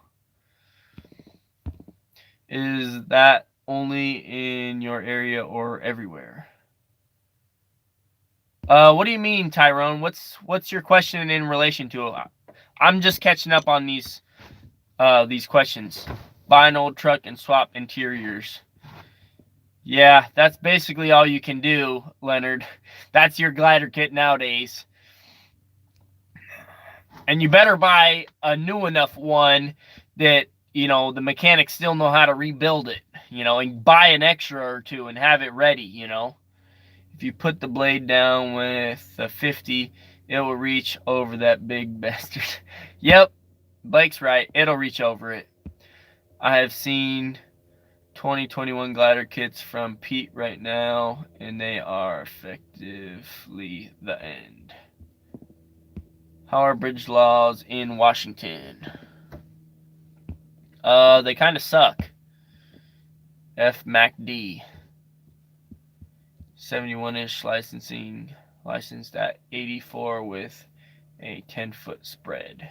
Is that only in your area or everywhere? What do you mean, Tyrone? What's your question in relation to it? I'm just catching up on these questions. Buy an old truck and swap interiors. Yeah, that's basically all you can do, Leonard. That's your glider kit nowadays. And you better buy a new enough one that, you know, the mechanics still know how to rebuild it, you know, and buy an extra or two and have it ready, you know. If you put the blade down with a 50, it will reach over that big bastard. Yep, Blake's right. It'll reach over it. I have seen 2021 glider kits from Pete right now, and they are effectively the end. How are bridge laws in Washington? They kind of suck. FMACD. 71-inch licensing, licensed at 84 with a 10-foot spread.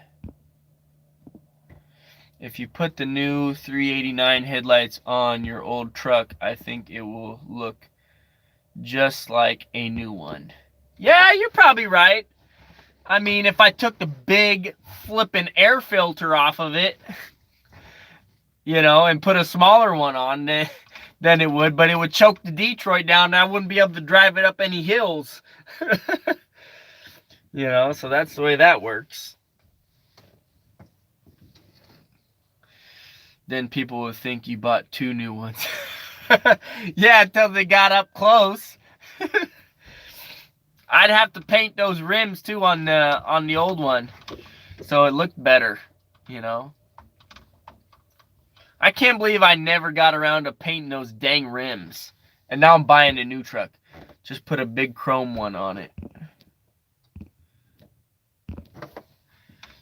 If you put the new 389 headlights on your old truck, I think it will look just like a new one. Yeah, you're probably right. I mean, if I took the big flippin' air filter off of it, you know, and put a smaller one on, then it would, but it would choke the Detroit down and I wouldn't be able to drive it up any hills. You know, so that's the way that works. Then people would think you bought 2 new ones. Yeah, until they got up close. I'd have to paint those rims too on the old one, so it looked better, you know. I can't believe I never got around to painting those dang rims, and now I'm buying a new truck. Just put a big chrome one on it.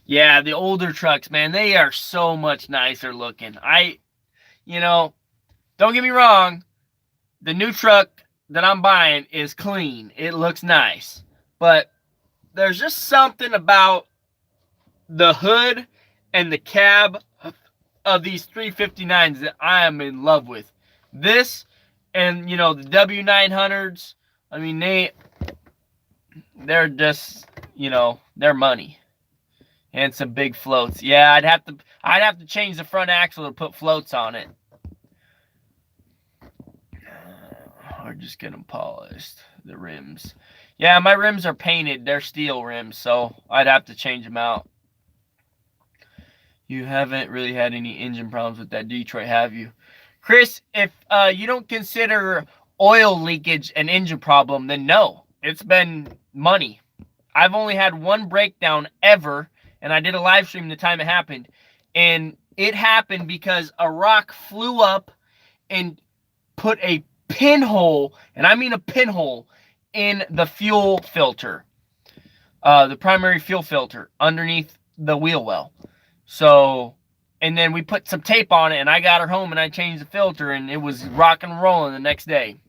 Yeah, the older trucks, man, they are so much nicer looking. You know, don't get me wrong, the new truck that I'm buying is clean. It looks nice. But there's just something about the hood and the cab of these 359s that I am in love with. This and, you know, the W900s, I mean, they're just, you know, they're money. And some big floats. Yeah, I'd have to change the front axle to put floats on it. Or just get them polished, the rims. Yeah, my rims are painted. They're steel rims, so I'd have to change them out. You haven't really had any engine problems with that Detroit, have you? Chris, if you don't consider oil leakage an engine problem, then no. It's been money. I've only had one breakdown ever, and I did a live stream the time it happened. And it happened because a rock flew up and put a pinhole, and I mean a pinhole, in the fuel filter. The primary fuel filter underneath the wheel well. So, and then we put some tape on it, and I got her home, and I changed the filter, and it was rock and rolling the next day.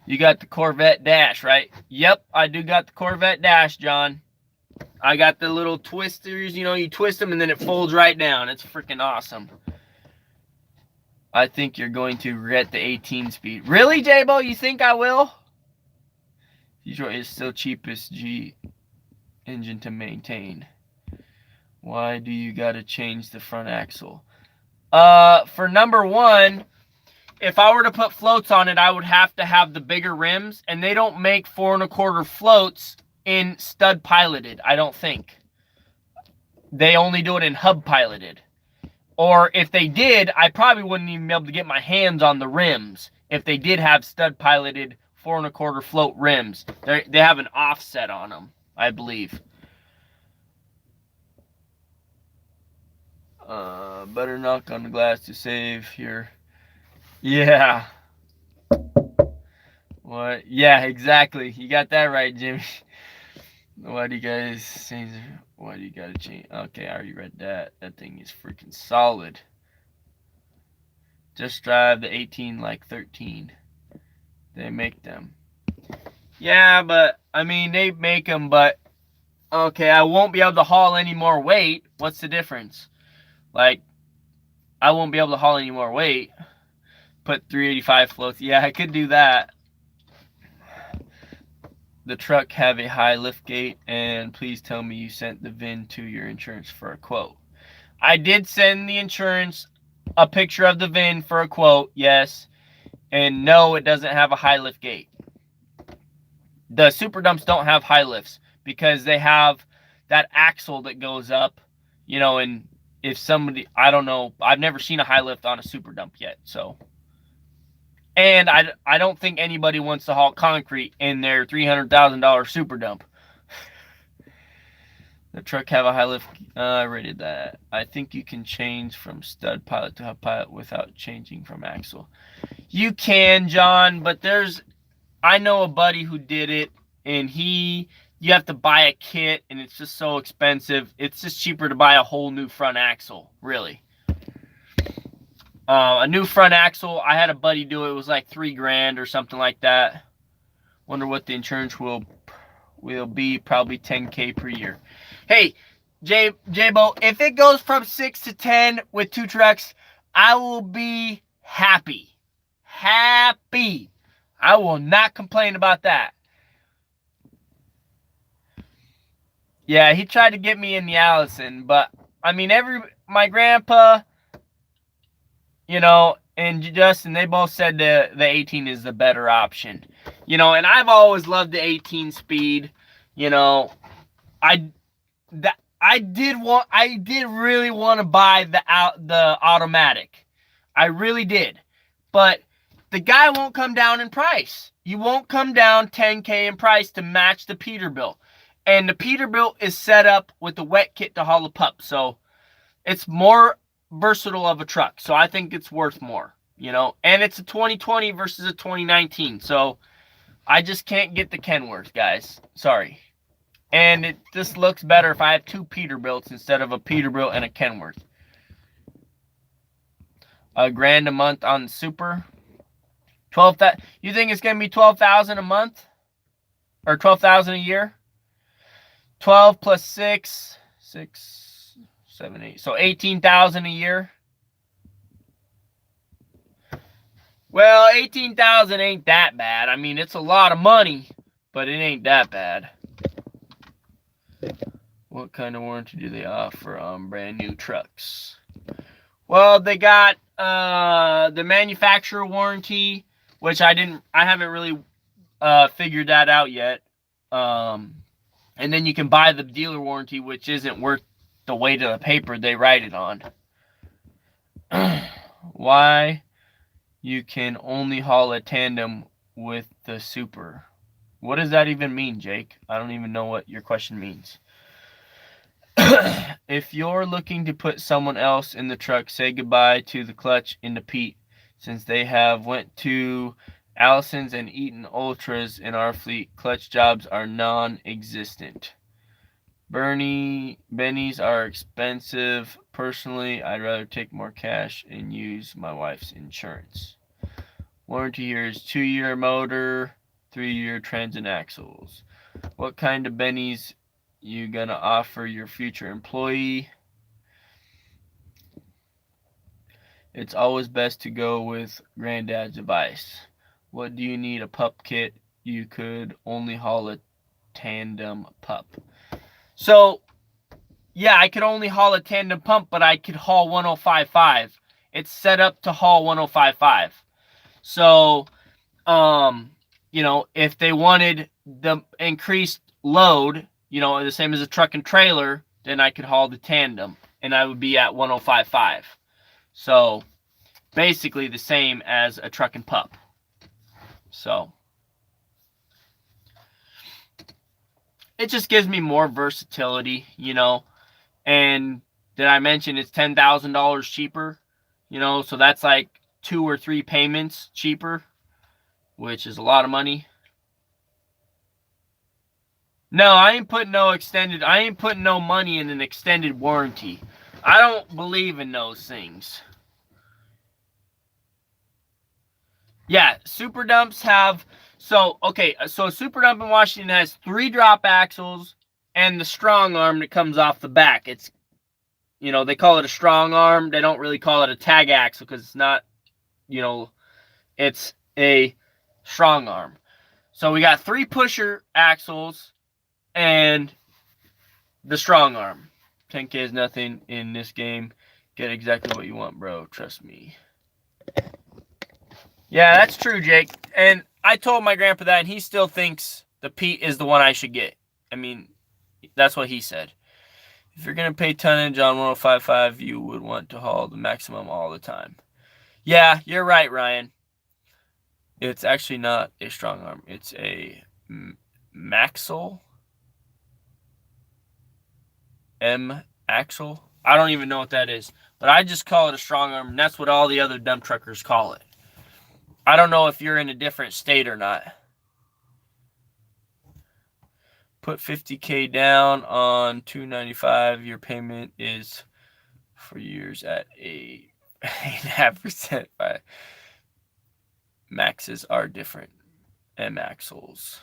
You got the Corvette dash, right? Yep, I do got the Corvette dash, John. I got the little twisters, you know, you twist them, and then it folds right down. It's freaking awesome. I think you're going to regret the 18 speed. Really, J-Bo? You think I will? Detroit is still cheapest G engine to maintain. Why do you gotta change the front axle? For number one, if I were to put floats on it, I would have to have the bigger rims, and they don't make 4 1/4 floats in stud piloted, I don't think. They only do it in hub piloted. Or if they did, I probably wouldn't even be able to get my hands on the rims if they did have stud piloted 4 1/4 float rims. They have an offset on them, I believe. Better knock on the glass to save here. Yeah. What? Yeah, exactly. You got that right, Jimmy. Why do you guys say? Why do you gotta change? Okay, I already read that. That thing is freaking solid. Just drive the 18 like 13. They make them. Yeah, but I mean they make them, but okay, I won't be able to haul any more weight. What's the difference? Like, I won't be able to haul any more weight. Put 385 floats. Yeah, I could do that. The truck have a high lift gate, and please tell me you sent the VIN to your insurance for a quote. I did send the insurance a picture of the VIN for a quote, yes. And no, it doesn't have a high lift gate. The super dumps don't have high lifts because they have that axle that goes up, you know, and if somebody, I don't know, I've never seen a high lift on a super dump yet, so. And I don't think anybody wants to haul concrete in their $300,000 super dump. The truck have a high lift. I rated that. I think you can change from stud pilot to hub pilot without changing from axle. You can, John, but I know a buddy who did it, and you have to buy a kit, and it's just so expensive. It's just cheaper to buy a whole new front axle, really. A new front axle, I had a buddy do it. It was like $3,000 or something like that. Wonder what the insurance will be. Probably $10K per year. Hey, J-Bo, if it goes from 6 to 10 with 2 trucks, I will be happy. Happy. I will not complain about that. Yeah, he tried to get me in the Allison, but I mean, my grandpa, you know, and Justin, they both said the 18 is the better option. You know, and I've always loved the 18 speed. You know, I did really want to buy the automatic. I really did. But the guy won't come down in price. You won't come down 10K in price to match the Peterbilt. And the Peterbilt is set up with the wet kit to haul a pup. So it's more versatile of a truck. So I think it's worth more, you know. And it's a 2020 versus a 2019. So I just can't get the Kenworth, guys. Sorry. And it just looks better if I have 2 Peterbilts instead of a Peterbilt and a Kenworth. $1,000 a month on the super. 12,000. You think it's gonna be 12,000 a month, or 12,000 a year? 12 plus 6, 7, 8. So 18,000 a year. Well, 18,000 ain't that bad. I mean, it's a lot of money, but it ain't that bad. What kind of warranty do they offer on brand new trucks? Well, they got the manufacturer warranty, which I haven't really figured that out yet. And then you can buy the dealer warranty, which isn't worth the weight of the paper they write it on. Why you can only haul a tandem with the super? What does that even mean, Jake? I don't even know what your question means. If you're looking to put someone else in the truck, say goodbye to the clutch into Pete, since they have went to Allison's and Eaton Ultras in our fleet. Clutch jobs are non-existent. Bennies are expensive. Personally, I'd rather take more cash and use my wife's insurance. Warranty here is 2-year motor, 3-year trans and axles. What kind of bennies you gonna offer your future employee? It's always best to go with granddad's advice. What do you need a pup kit? You could only haul a tandem pup. So, yeah, I could only haul a tandem pump, but I could haul 1055. It's set up to haul 1055. So, if they wanted the increased load, the same as a truck and trailer, then I could haul the tandem, and I would be at 1055. So, basically the same as a truck and pup. So, it just gives me more versatility, and did I mention it's $10,000 cheaper, so that's like 2 or 3 payments cheaper, which is a lot of money. No, I ain't putting no money in an extended warranty. I don't believe in those things. Yeah, super dumps have, so super dump in Washington has 3 drop axles and the strong arm that comes off the back. It's, they call it a strong arm. They don't really call it a tag axle because it's not, it's a strong arm. So we got 3 pusher axles and the strong arm. 10K is nothing in this game. Get exactly what you want, bro. Trust me. Yeah, that's true, Jake. And I told my grandpa that, and he still thinks the Pete is the one I should get. I mean, that's what he said. If you're going to pay tonnage on 1055, you would want to haul the maximum all the time. Yeah, you're right, Ryan. It's actually not a strong arm. It's a maxle. M-axle. I don't even know what that is. But I just call it a strong arm, and that's what all the other dump truckers call it. I don't know if you're in a different state or not. Put 50K down on 295. Your payment is for years at 8.5%. Maxes are different. M-axles.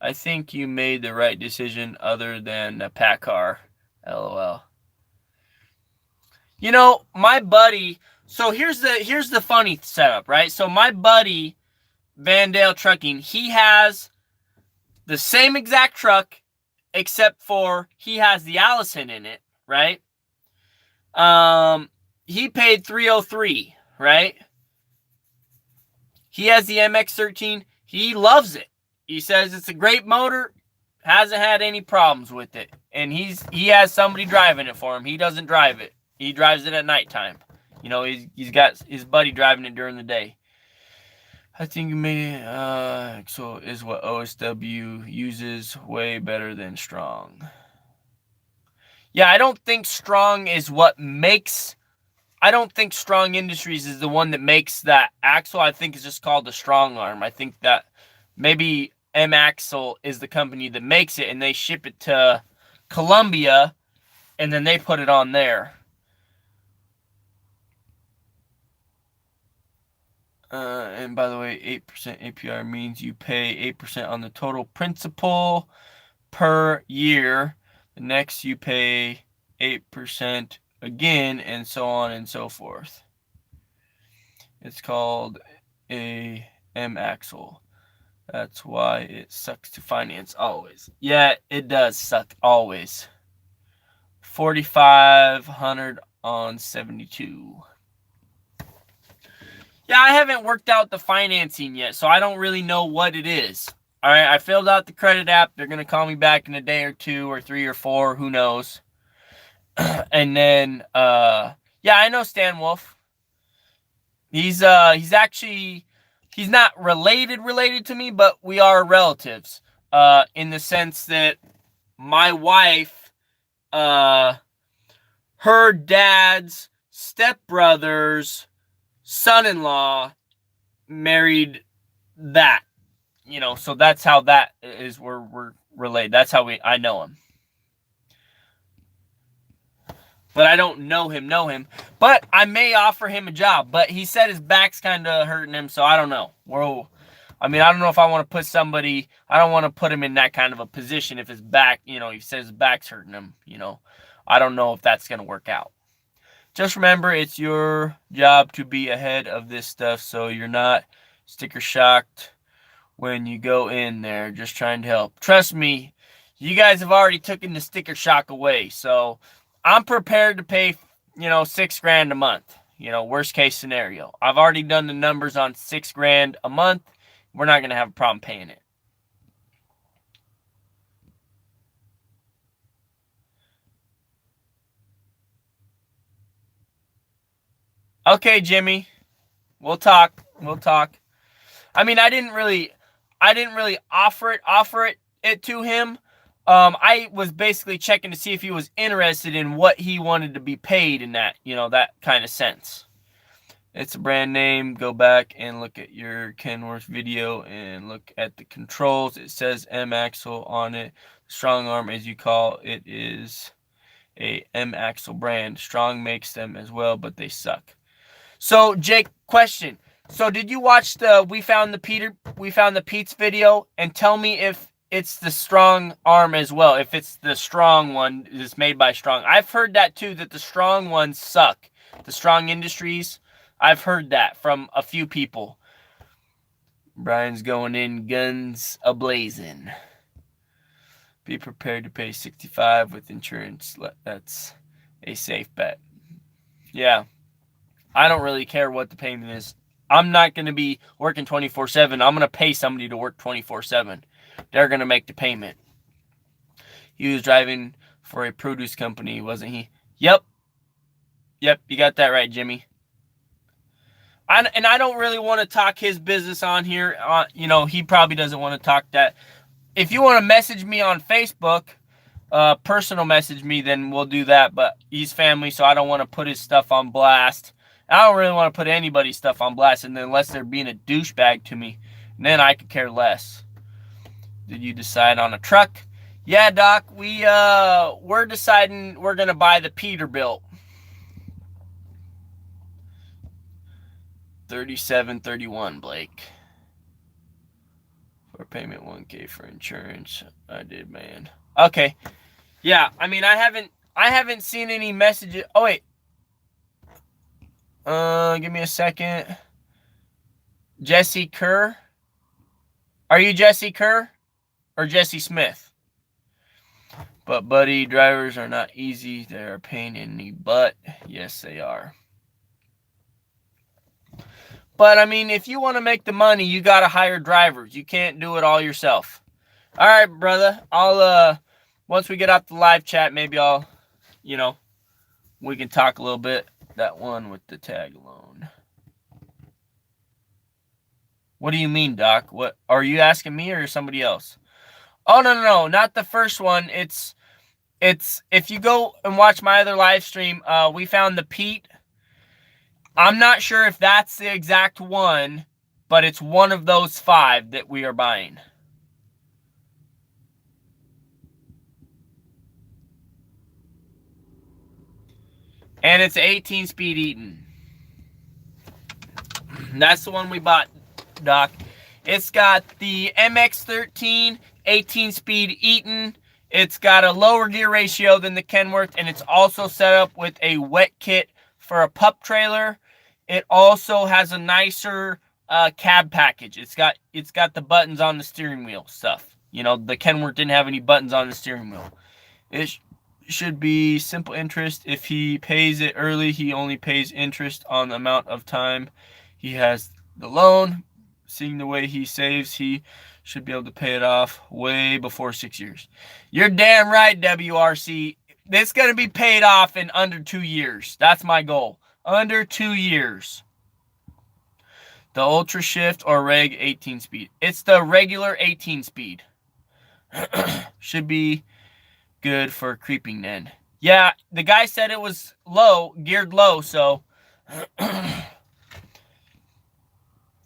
I think you made the right decision other than a pack car. LOL. My buddy, so here's the funny setup, right? So my buddy, Vandale Trucking, he has the same exact truck, except for he has the Allison in it, right? He paid $303, right? He has the MX-13. He loves it. He says it's a great motor, hasn't had any problems with it. And he has somebody driving it for him. He doesn't drive it. He drives it at nighttime. He's got his buddy driving it during the day. I think so is what OSW uses way better than strong. Yeah, I don't think strong Industries is the one that makes that axle. I think it's just called the strong arm. I think that maybe M-Axle is the company that makes it, and they ship it to Columbia, and then they put it on there. And by the way, 8% APR means you pay 8% on the total principal per year. The next you pay 8% again, and so on and so forth. It's called a M-Axle. That's why it sucks to finance always. Yeah, it does suck always. 4,500 on 72. Yeah, I haven't worked out the financing yet, so I don't really know what it is. All right, I filled out the credit app. They're going to call me back in a day or 2 or 3 or 4, who knows. And then, yeah, I know Stan Wolf. He's actually he's not related to me, but we are relatives. In the sense that my wife, her dad's stepbrother's son-in-law married that. You know, so that's how that is. We're related. That's how I know him. But I don't know him. But I may offer him a job. But he said his back's kind of hurting him, so I don't know. I don't know if I want to put somebody, I don't want to put him in that kind of a position if his back, you know, he says his back's hurting him, you know. I don't know if that's going to work out. Just remember, it's your job to be ahead of this stuff, so you're not sticker shocked when you go in there. Just trying to help. Trust me, you guys have already taken the sticker shock away, so I'm prepared to pay, you know, $6,000 a month. You know, worst case scenario. I've already done the numbers on $6,000 a month. We're not going to have a problem paying it. Okay, Jimmy. We'll talk. I mean, I didn't really offer it to him. I was basically checking to see if he was interested in what he wanted to be paid in that, you know, that kind of sense. It's a brand name. Go back and look at your Kenworth video and look at the controls. It says M-Axle on it. Strong Arm, as you call it, is a M-Axle brand. Strong makes them as well, but they suck. So, Jake, question. So, did you watch the We Found the Pete's video, and tell me if it's the Strong Arm as well, if it's the Strong one that's made by Strong. I've heard that too, that the Strong ones suck. The Strong Industries, I've heard that from a few people. Brian's going in guns a-blazing. Be prepared to pay $65 with insurance. That's a safe bet. Yeah. I don't really care what the payment is. I'm not going to be working 24/7. I'm going to pay somebody to work 24/7. They're going to make the payment. He was driving for a produce company, wasn't he? Yep, you got that right, Jimmy. And I don't really want to talk his business on here. You know, he probably doesn't want to talk that. If you want to message me on Facebook, personal message me, then we'll do that. But he's family, so I don't want to put his stuff on blast. I don't really want to put anybody's stuff on blast, and unless they're being a douchebag to me, then I could care less. Did you decide on a truck? Yeah, Doc, we're deciding we're gonna buy the Peterbilt. 3731, Blake. For payment, $1,000 for insurance. I did, man. Okay. Yeah, I mean, I haven't seen any messages. Oh wait. Give me a second. Jesse Kerr. Are you Jesse Kerr or Jesse Smith? But buddy, drivers are not easy. They're a pain in the butt. Yes, they are. But I mean, if you want to make the money, you got to hire drivers. You can't do it all yourself. All right, brother. I'll once we get off the live chat, maybe I'll, you know, we can talk a little bit. That one with the tag alone. What do you mean, Doc? What are you asking me or somebody else? Oh, no, not the first one. It's if you go and watch my other live stream, We Found the Pete. I'm not sure if that's the exact one, but it's one of those 5 that we are buying. And it's 18-speed Eaton. That's the one we bought, Doc. It's got the MX-13 18-speed Eaton. It's got a lower gear ratio than the Kenworth, and it's also set up with a wet kit for a pup trailer. It also has a nicer cab package. It's got the buttons on the steering wheel stuff. You know, the Kenworth didn't have any buttons on the steering wheel. It should be simple interest. If he pays it early, he only pays interest on the amount of time he has the loan. Seeing the way he saves, he should be able to pay it off way before 6 years. You're damn right, WRC. It's going to be paid off in under 2 years. That's my goal. Under 2 years. The Ultra Shift or Reg 18 speed? It's the regular 18 speed. Should be good for creeping then. Yeah, the guy said it was low, geared low, so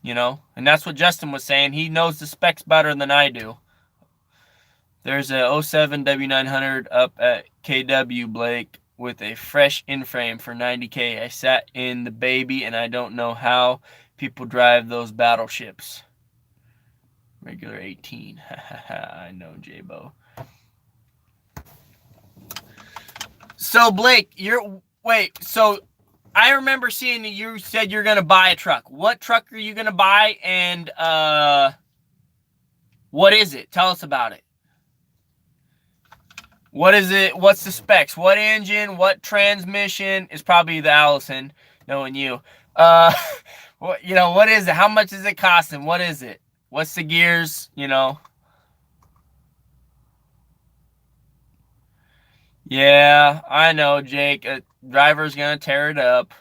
you know, and that's what Justin was saying. He knows the specs better than I do. There's a 07 W900 up at KW, Blake, with a fresh in-frame for $90K. I sat in the baby, and I don't know how people drive those battleships. Regular 18. I know, J-Bo. So, Blake, so I remember seeing that you said you're going to buy a truck. What truck are you going to buy, and what is it? Tell us about it. What is it? What's the specs? What engine? What transmission? It's probably the Allison, knowing you. What, you know, what is it? How much is it costing? What is it? What's the gears? You know. Yeah, I know, Jake. A driver's gonna tear it up.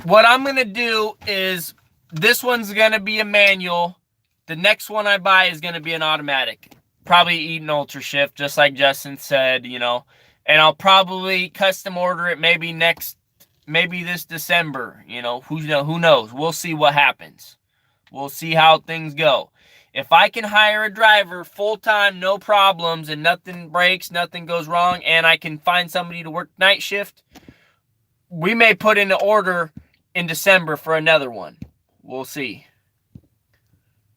What I'm gonna do is, this one's going to be a manual. The next one I buy is going to be an automatic. Probably Eaton Ultra Shift, just like Justin said, you know. And I'll probably custom order it maybe this December, you know. Who knows? We'll see what happens. We'll see how things go. If I can hire a driver full-time, no problems, and nothing breaks, nothing goes wrong, and I can find somebody to work night shift, we may put in an order in December for another one. We'll see.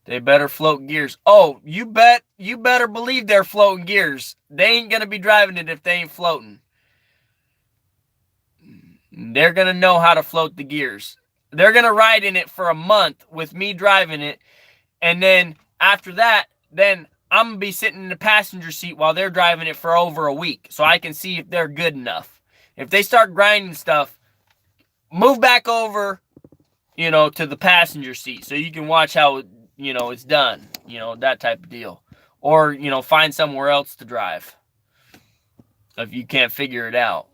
They better float gears. Oh, you better believe they're floating gears. They ain't going to be driving it if they ain't floating. They're going to know how to float the gears. They're going to ride in it for a month with me driving it. And then after that, then I'm going to be sitting in the passenger seat while they're driving it for over a week. So I can see if they're good enough. If they start grinding stuff, move back over, you know, to the passenger seat so you can watch how, you know, it's done, you know, that type of deal. Or, you know, find somewhere else to drive if you can't figure it out.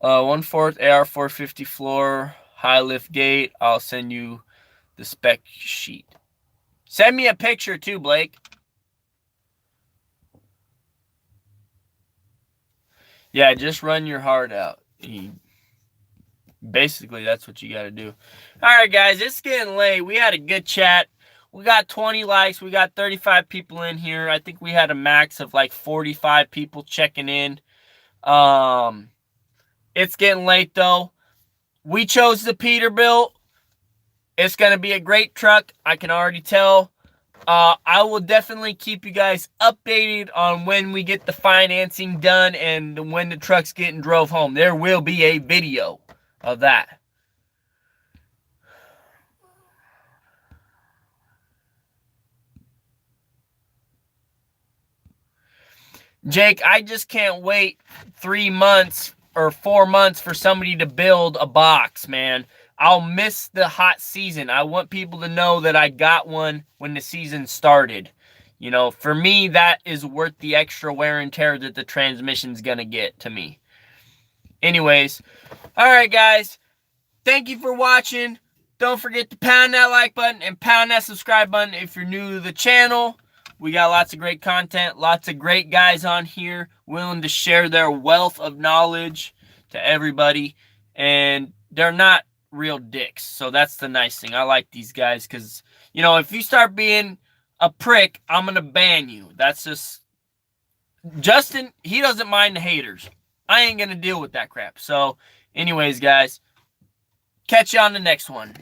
1/4 AR450 floor, high lift gate. I'll send you the spec sheet. Send me a picture too, Blake. Yeah, just run your heart out. Basically, that's what you got to do. All right, guys, it's getting late. We had a good chat. We got 20 likes. We got 35 people in here. I think we had a max of like 45 people checking in. It's getting late, though. We chose the Peterbilt. It's going to be a great truck. I can already tell. I will definitely keep you guys updated on when we get the financing done and when the truck's getting drove home. There will be a video of that. Jake, I just can't wait 3 months or 4 months for somebody to build a box, man. I'll miss the hot season. I want people to know that I got one when the season started. You know, for me, that is worth the extra wear and tear that the transmission's going to get to me. Anyways, all right, guys. Thank you for watching. Don't forget to pound that like button and pound that subscribe button if you're new to the channel. We got lots of great content, lots of great guys on here willing to share their wealth of knowledge to everybody. And they're not real dicks. So that's the nice thing. I like these guys because, you know, if you start being a prick, I'm going to ban you. That's just... Justin, he doesn't mind the haters. I ain't going to deal with that crap. So, anyways, guys, catch you on the next one.